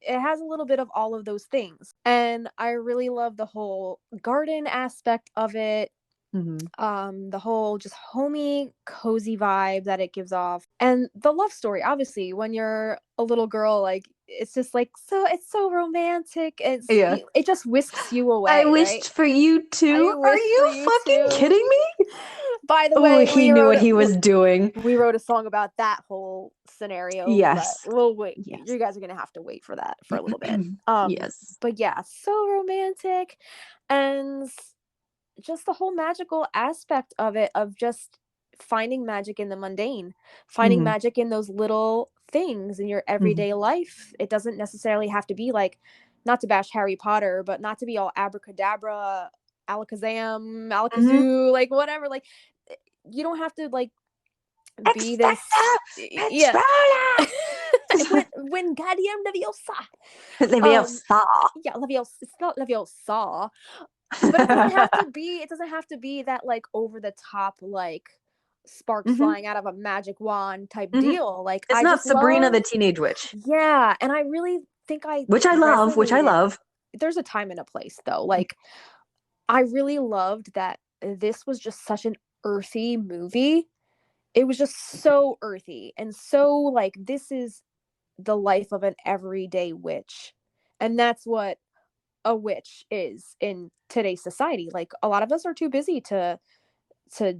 B: It has a little bit of all of those things. And I really love the whole garden aspect of it. Mm-hmm. The whole just homey, cozy vibe that it gives off. And the love story, obviously, when you're a little girl, like, it's just like, it's so romantic. It just whisks you away.
C: I wished for you too. Are you fucking kidding me?
B: By the way,
C: he knew what he was doing.
B: We wrote a song about that whole scenario.
C: Yes.
B: We'll wait. Yes. You guys are going to have to wait for that for a little bit.
C: Yes.
B: But yeah, so romantic. And just the whole magical aspect of it, of just finding magic in the mundane, finding magic in those little things in your everyday life. It doesn't necessarily have to be like, not to bash Harry Potter, but not to be all abracadabra, alakazam, alakazoo, like whatever. Like, you don't have to like be this. Wingardium Leviosa.
C: Leviosa.
B: Yeah, Leviosa. It's not Leviosa, but it doesn't have to be. It doesn't have to be that like over the top like sparks flying out of a magic wand type deal. Like
C: It's
B: I
C: not
B: just
C: Sabrina
B: love,
C: the Teenage Witch,
B: yeah, and I really think I
C: which I love. Which I
B: resonated.
C: love.
B: There's a time and a place though. Like I really loved that this was just such an earthy movie. It was just so earthy and so like this is the life of an everyday witch. And that's what a witch is in today's society. Like a lot of us are too busy to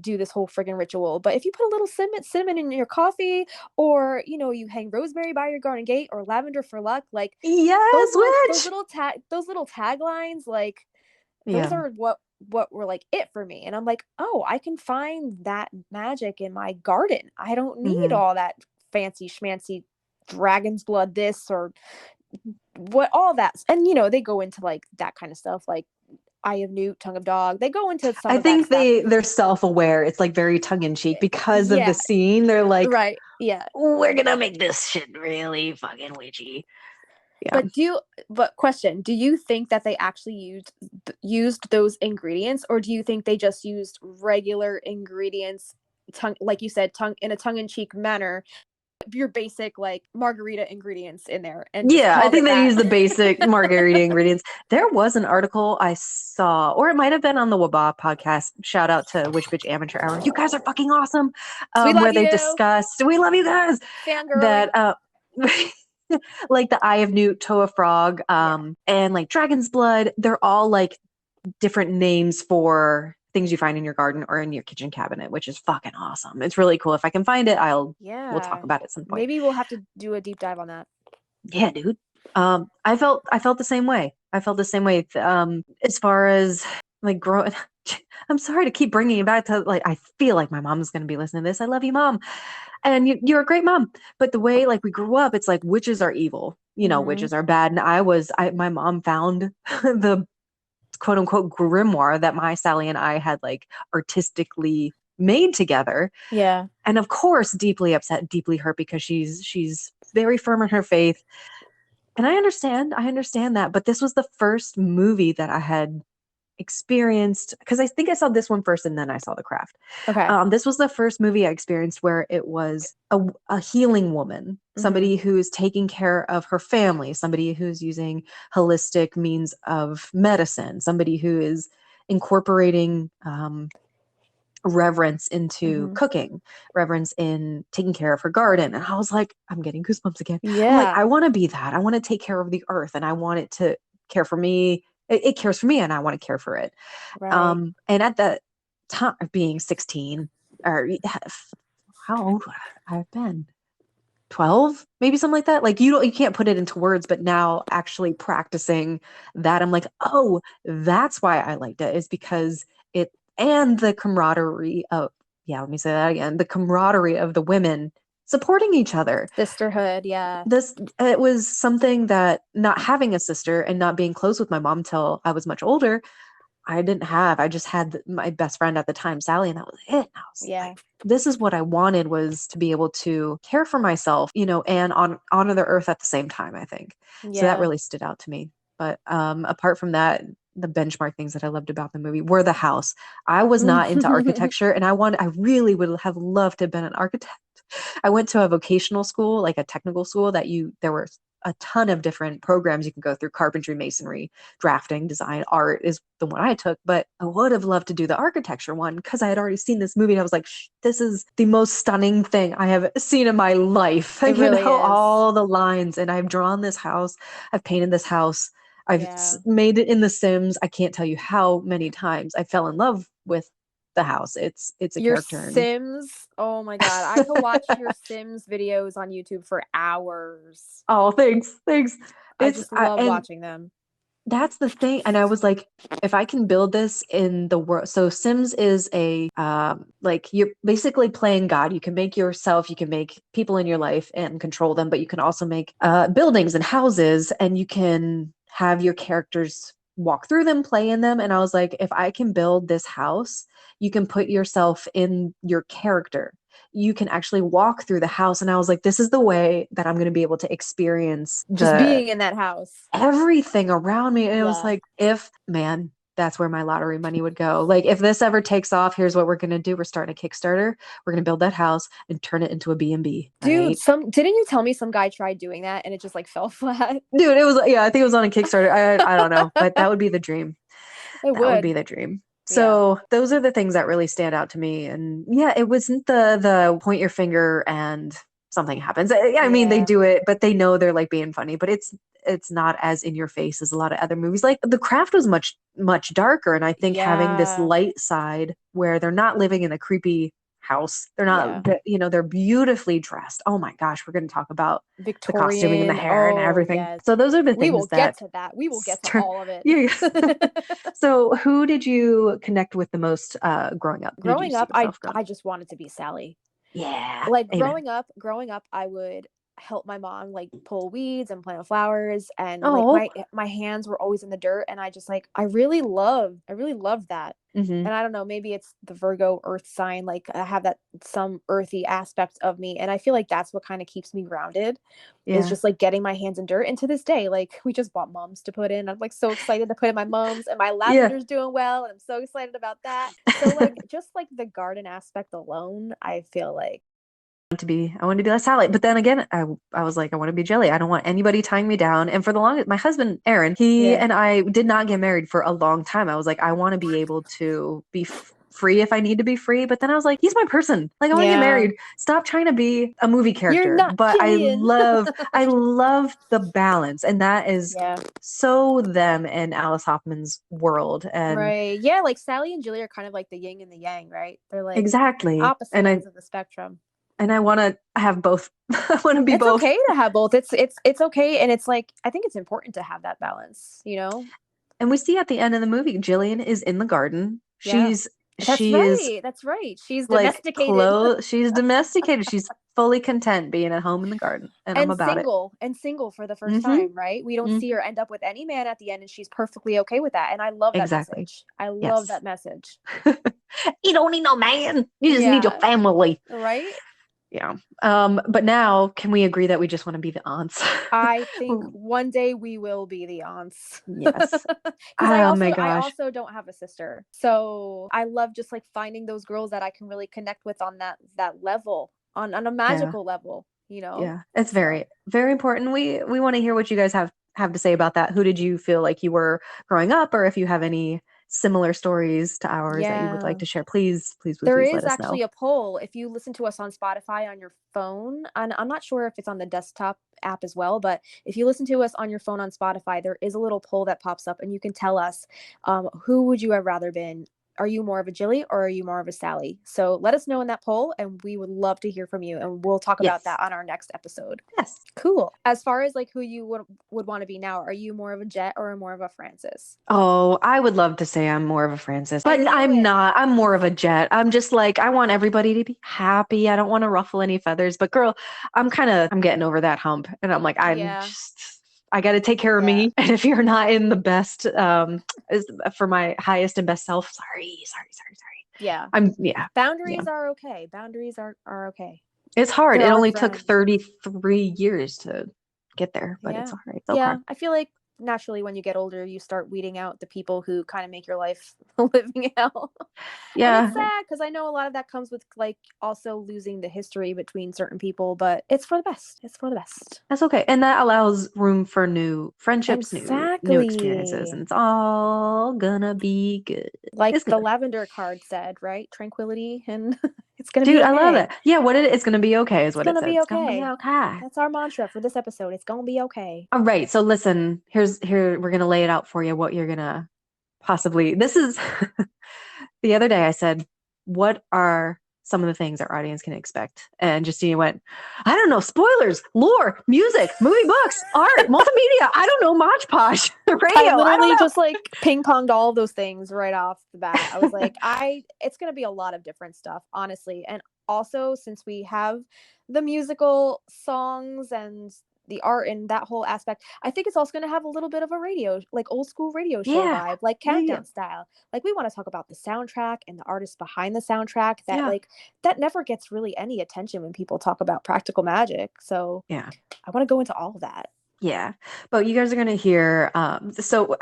B: do this whole friggin' ritual. But if you put a little cinnamon in your coffee, or you hang rosemary by your garden gate, or lavender for luck, like
C: Yes, witch.
B: those little taglines, like those
C: Yeah.
B: are what were like it for me. And I'm like, oh, I can find that magic in my garden. I don't need all that fancy schmancy dragon's blood this or what all that. And they go into like that kind of stuff, like eye of newt, tongue of dog. They go into some
C: I
B: of that
C: think
B: stuff.
C: they're self-aware. It's like very tongue-in-cheek because of the
B: Yeah,
C: scene. They're like,
B: right. Yeah.
C: we're gonna make this shit really fucking witchy. Yeah.
B: But question, do you think that they actually used those ingredients, or do you think they just used regular ingredients, like you said, in a tongue-in-cheek manner, your basic like margarita ingredients in there, and just
C: Yeah, I
B: called
C: think
B: it
C: they
B: that?
C: use the basic margarita ingredients. There was an article I saw, or it might have been on the Waba podcast. Shout out to Witch Bitch Amateur Hour. You guys are fucking awesome.
B: We love
C: Where they
B: you,
C: discussed, we love you guys.
B: fangirling.
C: That like the Eye of Newt, Toa Frog,
B: Yeah.
C: and like Dragon's Blood. They're all like different names for things you find in your garden or in your kitchen cabinet, which is fucking awesome. It's really cool. If I can find it, we'll talk about it at some point.
B: Maybe we'll have to do a deep dive on that.
C: Yeah, dude. I felt the same way. I felt the same way. As far as like growing, I'm sorry to keep bringing it back to like, I feel like my mom's going to be listening to this. I love you, mom. And you're a great mom. But the way like we grew up, it's like witches are evil, witches are bad. And my mom found the quote unquote grimoire that my Sally and I had like artistically made together.
B: Yeah.
C: And of course, deeply upset, deeply hurt because she's very firm in her faith. And I understand that. But this was the first movie that I had experienced, because I think I saw this one first and then I saw The Craft.
B: Okay.
C: This was the first movie I experienced where it was a healing woman, somebody who's taking care of her family, somebody who's using holistic means of medicine, somebody who is incorporating reverence into cooking, reverence in taking care of her garden. And I was like, I'm getting goosebumps again.
B: Yeah.
C: I'm like, I want to be that. I want to take care of the earth and I want it to care for me. It cares for me and I want to care for it.
B: Right.
C: And at that time of being 16, or how old I've been, 12, maybe something like that. Like you can't put it into words, but now actually practicing that, I'm like, oh, that's why I liked it, is because and the camaraderie of, let me say that again, the camaraderie of the women supporting each other.
B: Sisterhood, yeah.
C: It was something that, not having a sister and not being close with my mom till I was much older, I didn't have. I just had my best friend at the time, Sally, and that was it. And I was like, this is what I wanted, was to be able to care for myself, and honor the earth at the same time, I think.
B: Yeah.
C: So that really stood out to me. But apart from that, the benchmark things that I loved about the movie were the house. I was not into architecture, and I really would have loved to have been an architect. I went to a vocational school, like a technical school there were a ton of different programs you can go through: carpentry, masonry, drafting, design, art is the one I took. But I would have loved to do the architecture one because I had already seen this movie and I was like, this is the most stunning thing I have seen in my life.
B: It really is.
C: All the lines, and I've drawn this house, I've painted this house, I've made it in The Sims. I can't tell you how many times I fell in love with the house. It's a
B: your
C: character.
B: Sims. Oh my god, I could watch your Sims videos on YouTube for hours.
C: Oh, thanks.
B: I just love watching them.
C: That's the thing. And I was like, if I can build this in the world. So Sims is like, you're basically playing God. You can make yourself, you can make people in your life and control them, but you can also make buildings and houses, and you can have your characters walk through them, play in them. And I was like, if I can build this house, you can put yourself in your character. you can actually walk through the house. And I was like, this is the way that I'm going to be able to experience
B: Just being in that house.
C: everything around me. And it was like, that's where my lottery money would go. Like, if this ever takes off, here's what we're going to do. We're starting a Kickstarter. We're going to build that house and turn it into a B&B.
B: Dude, didn't you tell me some guy tried doing that and it just like fell flat?
C: Dude, it was, I think it was on a Kickstarter. I don't know, but that would be the dream.
B: That
C: would be the dream. So those are the things that really stand out to me. And yeah, it wasn't the point your finger and something happens. I mean, they do it, but they know they're like being funny, but it's not as in your face as a lot of other movies. Like The Craft was much darker. And I think having this light side where they're not living in a creepy house, they're not, they're beautifully dressed. Oh my gosh, we're going to talk about
B: Victorian,
C: the costuming and the hair and everything. Yes. So those are the things
B: we will get to that. We will get to all of it.
C: So who did you connect with the most growing up?
B: Growing up, I just wanted to be Sally.
C: Yeah.
B: Like growing up, I would help my mom like pull weeds and plant flowers, and like my hands were always in the dirt, and I just like I really loved that. And I don't know, maybe it's the Virgo earth sign, like I have that some earthy aspect of me, and I feel like that's what kind of keeps me grounded is just like getting my hands in dirt. And to this day, like we just bought mums to put in. I'm like so excited to put in my mums, and my lavender's doing well, and I'm so excited about that. So like just like the garden aspect alone, I feel like
C: I want to be like Sally. But then again, I was like, I want to be Jelly. I don't want anybody tying me down. And for the longest, my husband, Aaron, he and I did not get married for a long time. I was like, I want to be able to be free if I need to be free. But then I was like, he's my person. Like, I want to get married. Stop trying to be a movie character.
B: You're not
C: but
B: Jillian.
C: I love the balance. And that is so them in Alice Hoffman's world. And
B: like Sally and Julie are kind of like the yin and the yang, right? They're like opposite ends of the spectrum.
C: And I want to have both. I want to be both.
B: It's okay to have both. It's okay. And it's like, I think it's important to have that balance, you know?
C: And we see at the end of the movie, Jillian is in the garden.
B: That's right. She's domesticated.
C: She's domesticated. She's fully content being at home in the garden. And I'm about it.
B: And single for the first time, right? We don't see her end up with any man at the end, and she's perfectly okay with that. And I love that message. I love that message.
C: You don't need no man. You just need your family.
B: Right?
C: Yeah. But now, can we agree that we just want to be the aunts?
B: I think one day we will be the aunts.
C: Yes.
B: My gosh. I also don't have a sister. So I love just like finding those girls that I can really connect with on that level, on a magical level, you know?
C: Yeah. It's very, very important. We want to hear what you guys have to say about that. Who did you feel like you were growing up, or if you have any similar stories to ours that you would like to share, please
B: there is
C: let us
B: actually
C: know.
B: A poll. If you listen to us on Spotify on your phone, and I'm not sure if it's on the desktop app as well, but if you listen to us on your phone on Spotify, there is a little poll that pops up, and you can tell us who would you have rather been. Are you more of a Jilly or are you more of a Sally? So let us know in that poll, and we would love to hear from you, and we'll talk about that on our next episode.
C: Yes.
B: Cool. As far as like who you would want to be now, are you more of a Jet or more of a Francis?
C: Oh, I would love to say I'm more of a Francis, but I'm not. I'm more of a Jet. I'm just like, I want everybody to be happy. I don't want to ruffle any feathers, but girl, I'm getting over that hump, and I'm like, I got to take care of me. And if you're not in the best, for my highest and best self, sorry.
B: Yeah. Boundaries are okay. Boundaries are okay.
C: It's hard. It only took 33 years to get there, but it's all right. It's okay.
B: I feel like naturally when you get older, you start weeding out the people who kind of make your life a living hell.
C: Yeah.
B: And it's sad because I know a lot of that comes with like also losing the history between certain people, but it's for the best. It's for the best.
C: That's okay. And that allows room for new friendships, new experiences, and it's all gonna be good.
B: Like the lavender card said, right? Tranquility, and it's gonna be okay.
C: I love it. Yeah, it's gonna be okay is what it says.
B: It's gonna be
C: okay.
B: That's our mantra for this episode. It's gonna be okay.
C: All right. So listen, here we're gonna lay it out for you what you're gonna possibly. This is the other day I said, what are some of the things our audience can expect? And Justina went, I don't know, spoilers, lore, music, movie, books, art, multimedia. I don't know, Mod Podge, radio.
B: I literally just like ping ponged all those things right off the bat. I was like, it's going to be a lot of different stuff, honestly. And also, since we have the musical songs and the art and that whole aspect. I think it's also going to have a little bit of a radio, like old school radio show
C: Yeah.
B: vibe, like
C: Yeah.
B: countdown style. Like we want to talk about the soundtrack and the artists behind the soundtrack that
C: Yeah.
B: like that never gets really any attention when people talk about practical magic. So
C: Yeah.
B: I want to go into all of that.
C: Yeah, but you guys are going to hear, so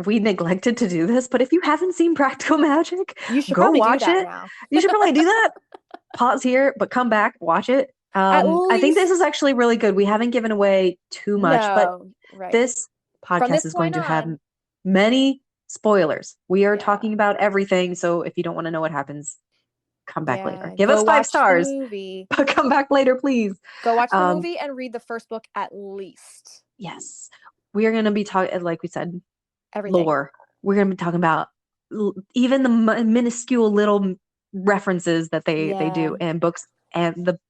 C: we neglected to do this, but if you haven't seen Practical Magic,
B: You should
C: go
B: probably do
C: watch
B: that
C: it.
B: now.
C: You should probably do that. Pause here, but come back, watch it.
B: At
C: I think this
B: least
C: is actually really good. We haven't given away too much, but
B: no, right.
C: this
B: From
C: podcast
B: this
C: is going
B: point
C: to have
B: on,
C: many spoilers. We are
B: yeah.
C: talking about everything, so if you don't want to know what happens, come back later. Give
B: Go
C: us 5
B: watch
C: stars,
B: the movie.
C: but come back later, please.
B: Go watch the movie and read the first book at least.
C: Yes. We are going to be talking, like we said,
B: Everything.
C: lore. We're going to be talking about even the minuscule little references that they do in books and the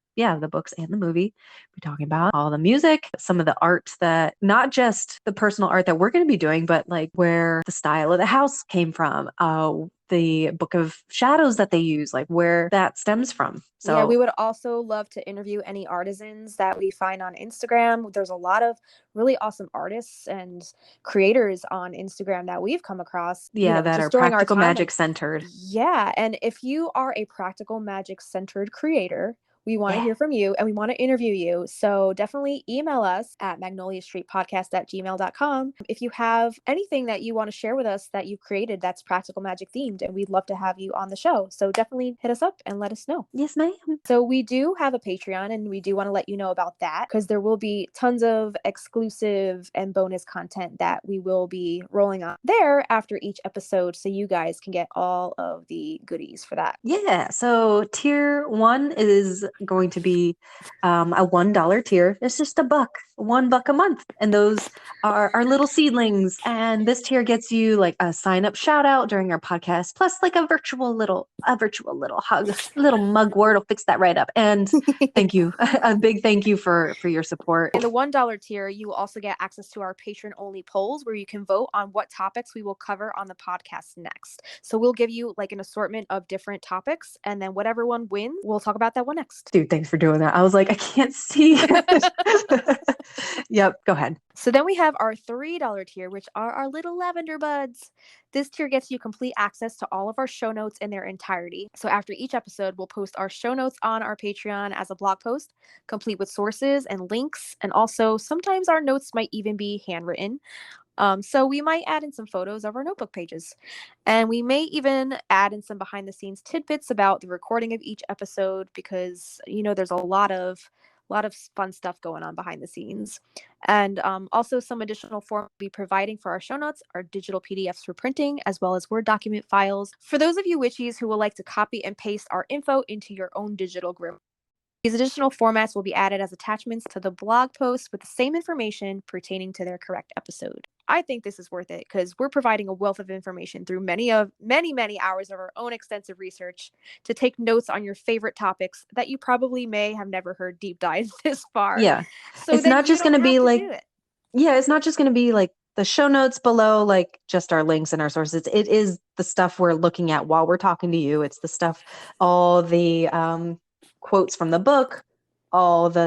C: books and the movie. We're talking about all the music, some of the art that not just the personal art that we're going to be doing, but like where the style of the house came from, the Book of Shadows that they use, like where that stems from. So
B: yeah, we would also love to interview any artisans that we find on Instagram. There's a lot of really awesome artists and creators on Instagram that we've come across.
C: Yeah, that are practical magic centered.
B: Yeah, and if you are a practical magic centered creator, we want to hear from you and we want to interview you. So definitely email us at magnoliastreetpodcast@gmail.com if you have anything that you want to share with us that you created that's practical magic themed, and we'd love to have you on the show. So definitely hit us up and let us know.
C: Yes, ma'am.
B: So we do have a Patreon, and we do want to let you know about that because there will be tons of exclusive and bonus content that we will be rolling on there after each episode, so you guys can get all of the goodies for that.
C: Yeah, so tier 1 is going to be a $1 tier. It's just $1 a month, and those are our little seedlings. And this tier gets you like a sign-up shout out during our podcast, plus like a virtual little hug, little mugwort will fix that right up. And thank you, a big thank you for your support.
B: In the $1 tier, you will also get access to our patron-only polls where you can vote on what topics we will cover on the podcast next. So we'll give you like an assortment of different topics, and then whatever one wins, we'll talk about that one next.
C: Dude, thanks for doing that. I was like, I can't see. Yep, go ahead.
B: So then we have our $3 tier, which are our little lavender buds. This tier gets you complete access to all of our show notes in their entirety. So after each episode, we'll post our show notes on our Patreon as a blog post, complete with sources and links. And also sometimes our notes might even be handwritten. So we might add in some photos of our notebook pages. And we may even add in some behind the scenes tidbits about the recording of each episode because, there's a lot of fun stuff going on behind the scenes. And also some additional form we'll be providing for our show notes are digital PDFs for printing, as well as Word document files. For those of you witchies who would like to copy and paste our info into your own digital grimoire. These additional formats will be added as attachments to the blog post with the same information pertaining to their correct episode. I think this is worth it because we're providing a wealth of information through many hours of our own extensive research to take notes on your favorite topics that you probably may have never heard deep dive this far.
C: Yeah.
B: So
C: it's not just going to be like, it's not just going to be like the show notes below, like just our links and our sources. It is the stuff we're looking at while we're talking to you. It's the stuff, all the quotes from the book, all the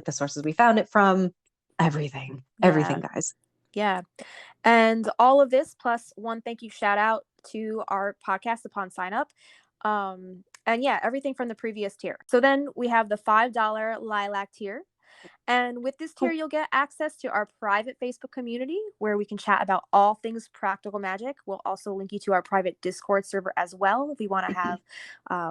C: the sources we found it from, everything, guys.
B: Yeah. And all of this plus one thank you shout out to our podcast upon sign up. And everything from the previous tier. So then we have the $5 lilac tier. And with this tier, you'll get access to our private Facebook community where we can chat about all things practical magic. We'll also link you to our private Discord server as well if we want to have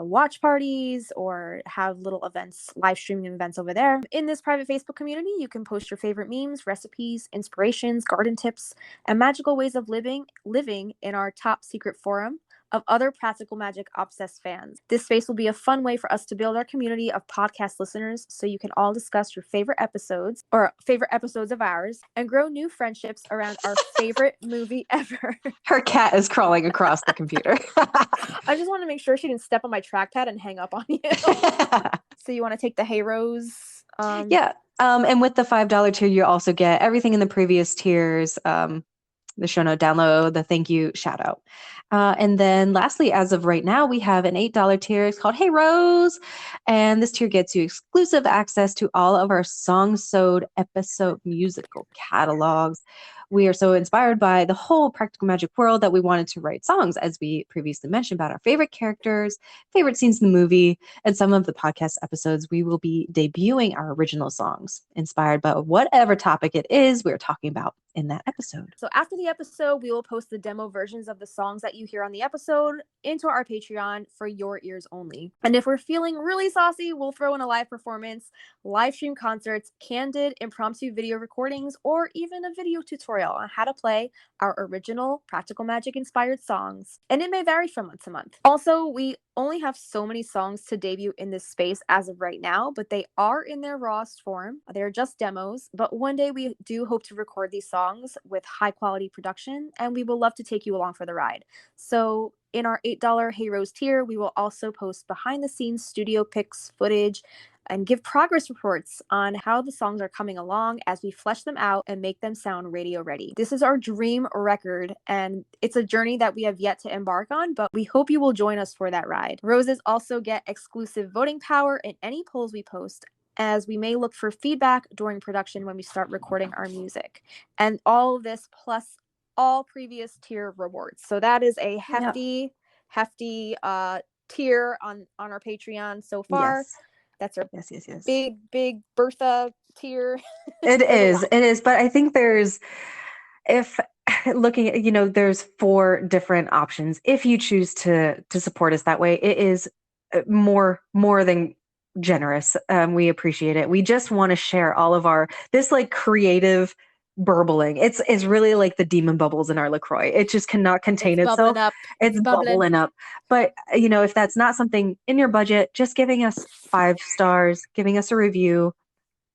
B: watch parties or have little events, live streaming events over there. In this private Facebook community, you can post your favorite memes, recipes, inspirations, garden tips, and magical ways of living in our top secret forum of other practical magic obsessed fans. This space will be a fun way for us to build our community of podcast listeners so you can all discuss your favorite episodes of ours and grow new friendships around our favorite movie ever.
C: Her cat is crawling across the computer.
B: I just want to make sure she didn't step on my trackpad and hang up on you. So you want to take the Hey Rose?
C: And with the $5 tier, you also get everything in the previous tiers. the show note down below, the thank you shout out. And then lastly, as of right now, we have an $8 tier. It's called Hey Rose. And this tier gets you exclusive access to all of our Song Sewed episode musical catalogs. We are so inspired by the whole Practical Magic world that we wanted to write songs, as we previously mentioned, about our favorite characters, favorite scenes in the movie, and some of the podcast episodes. We will be debuting our original songs inspired by whatever topic it is we're talking about in that episode.
B: So after the episode, we will post the demo versions of the songs that you hear on the episode into our Patreon for your ears only. And if we're feeling really saucy, we'll throw in a live performance, live stream concerts, candid impromptu video recordings, or even a video tutorial on how to play our original Practical Magic inspired songs. And it may vary from month to month. Also, we only have so many songs to debut in this space as of right now, but they are in their rawest form. They're just demos, but one day we do hope to record these songs with high quality production, and we will love to take you along for the ride. So in our $8 Hey Rose tier, we will also post behind the scenes studio pics, footage, and give progress reports on how the songs are coming along as we flesh them out and make them sound radio ready. This is our dream record, and it's a journey that we have yet to embark on, but we hope you will join us for that ride. Roses also get exclusive voting power in any polls we post, as we may look for feedback during production when we start recording our music. And all of this plus all previous tier rewards. So that is a hefty tier on our Patreon so far.
C: Yes.
B: That's our
C: yes.
B: big Bertha tier.
C: It is. But I think if looking at, there's 4 different options. If you choose to support us that way, it is more than generous. We appreciate it. We just want to share all of this like creative burbling. It's really like the demon bubbles in our LaCroix. It just cannot contain itself. It's bubbling up. But if that's not something in your budget, just giving us 5 stars, giving us a review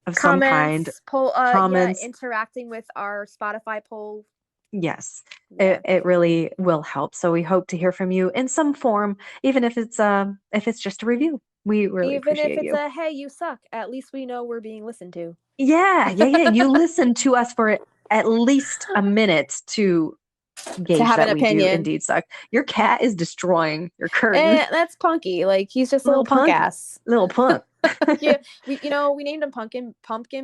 C: of some kind, comments,
B: interacting with our Spotify poll.
C: Yes, it really will help. So we hope to hear from you in some form, even if it's just a review. We really appreciate you.
B: Even if it's a hey, you suck, at least we know we're being listened to.
C: Yeah. You listen to us for at least a minute to gauge
B: have
C: that
B: an
C: we
B: opinion.
C: Do indeed suck. Your cat is destroying your curtain.
B: That's Punky. Like, he's just a little punk ass.
C: Little punk.
B: Yeah, we named him Pumpkin,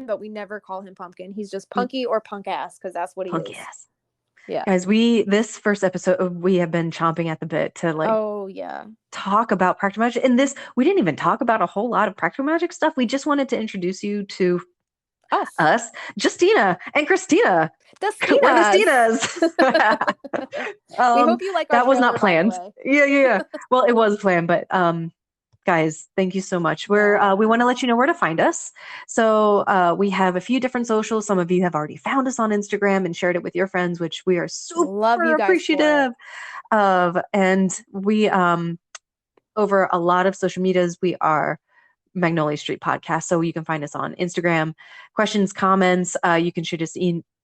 B: but we never call him Pumpkin. He's just Punky or punk ass, because that's what he
C: punk
B: is.
C: Ass.
B: Yeah.
C: Guys, this first episode, we have been chomping at the bit to talk about Practical Magic. And we didn't even talk about a whole lot of Practical Magic stuff. We just wanted to introduce you to us, Justina and Kristina. We're the Stinas.
B: We hope you like our
C: that was
B: trailer,
C: not planned. Yeah. Well, it was planned, but guys, thank you so much. We want to let you know where to find us. So we have a few different socials. Some of you have already found us on Instagram and shared it with your friends, which we are super appreciative of. And we over a lot of social medias, we are Magnolia Street Podcast. So you can find us on Instagram. Questions, comments, you can shoot us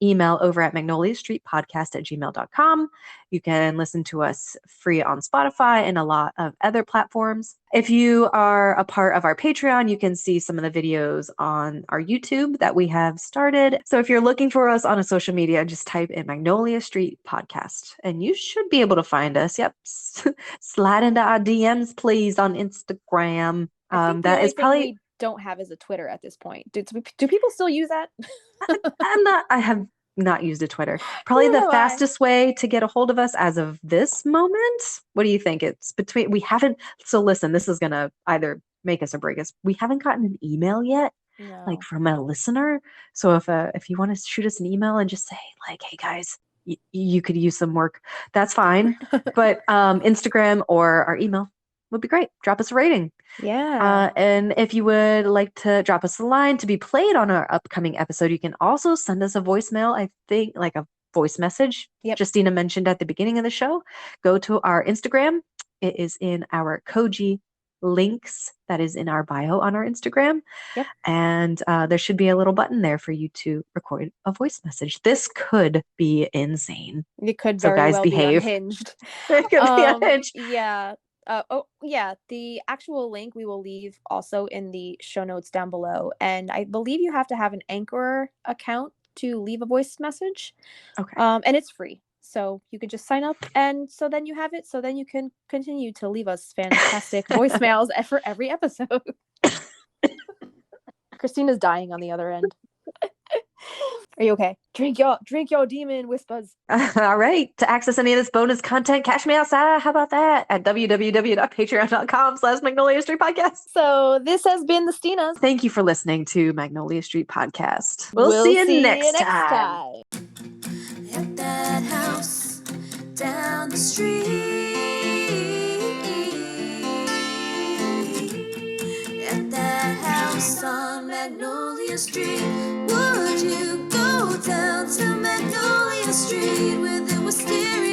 C: email over at magnoliastreetpodcast@gmail.com. You can listen to us free on Spotify and a lot of other platforms. If you are a part of our Patreon, you can see some of the videos on our YouTube that we have started. So if you're looking for us on a social media, just type in Magnolia Street Podcast and you should be able to find us. Yep. Slide into our DMs, please, on Instagram.
B: I think the only thing we don't have is a Twitter at this point. Do people still use that?
C: I have not used a Twitter. Probably the fastest way to get a hold of us as of this moment. What do you think? So listen, this is going to either make us or break us. We haven't gotten an email yet, like from a listener. So if you want to shoot us an email and just say like, hey guys, you could use some work, that's fine. But Instagram or our email would be great. Drop us a rating.
B: Yeah.
C: And if you would like to drop us a line to be played on our upcoming episode, you can also send us a voicemail, I think, like a voice message. Justina mentioned at the beginning of the show. Go to our Instagram. It is in our Koji links that is in our bio on our Instagram. And there should be a little button there for you to record a voice message. This could be insane.
B: It could very well
C: behave.
B: Be unhinged.
C: It could be unhinged.
B: Yeah. The actual link we will leave also in the show notes down below. And I believe you have to have an Anchor account to leave a voice message.
C: Okay.
B: And it's free. So you can just sign up, and so then you have it. So then you can continue to leave us fantastic voicemails for every episode. Kristina's dying on the other end. Are you okay? Drink your demon whispers.
C: All right. To access any of this bonus content, cash me outside. How about that? At www.patreon.com/Magnolia Street Podcast.
B: So this has been the Stinas.
C: Thank you for listening to Magnolia Street Podcast. We'll see you next time.
A: At that house down the street. At that house on Magnolia Street. Would you go down to Magnolia Street where there was stereo?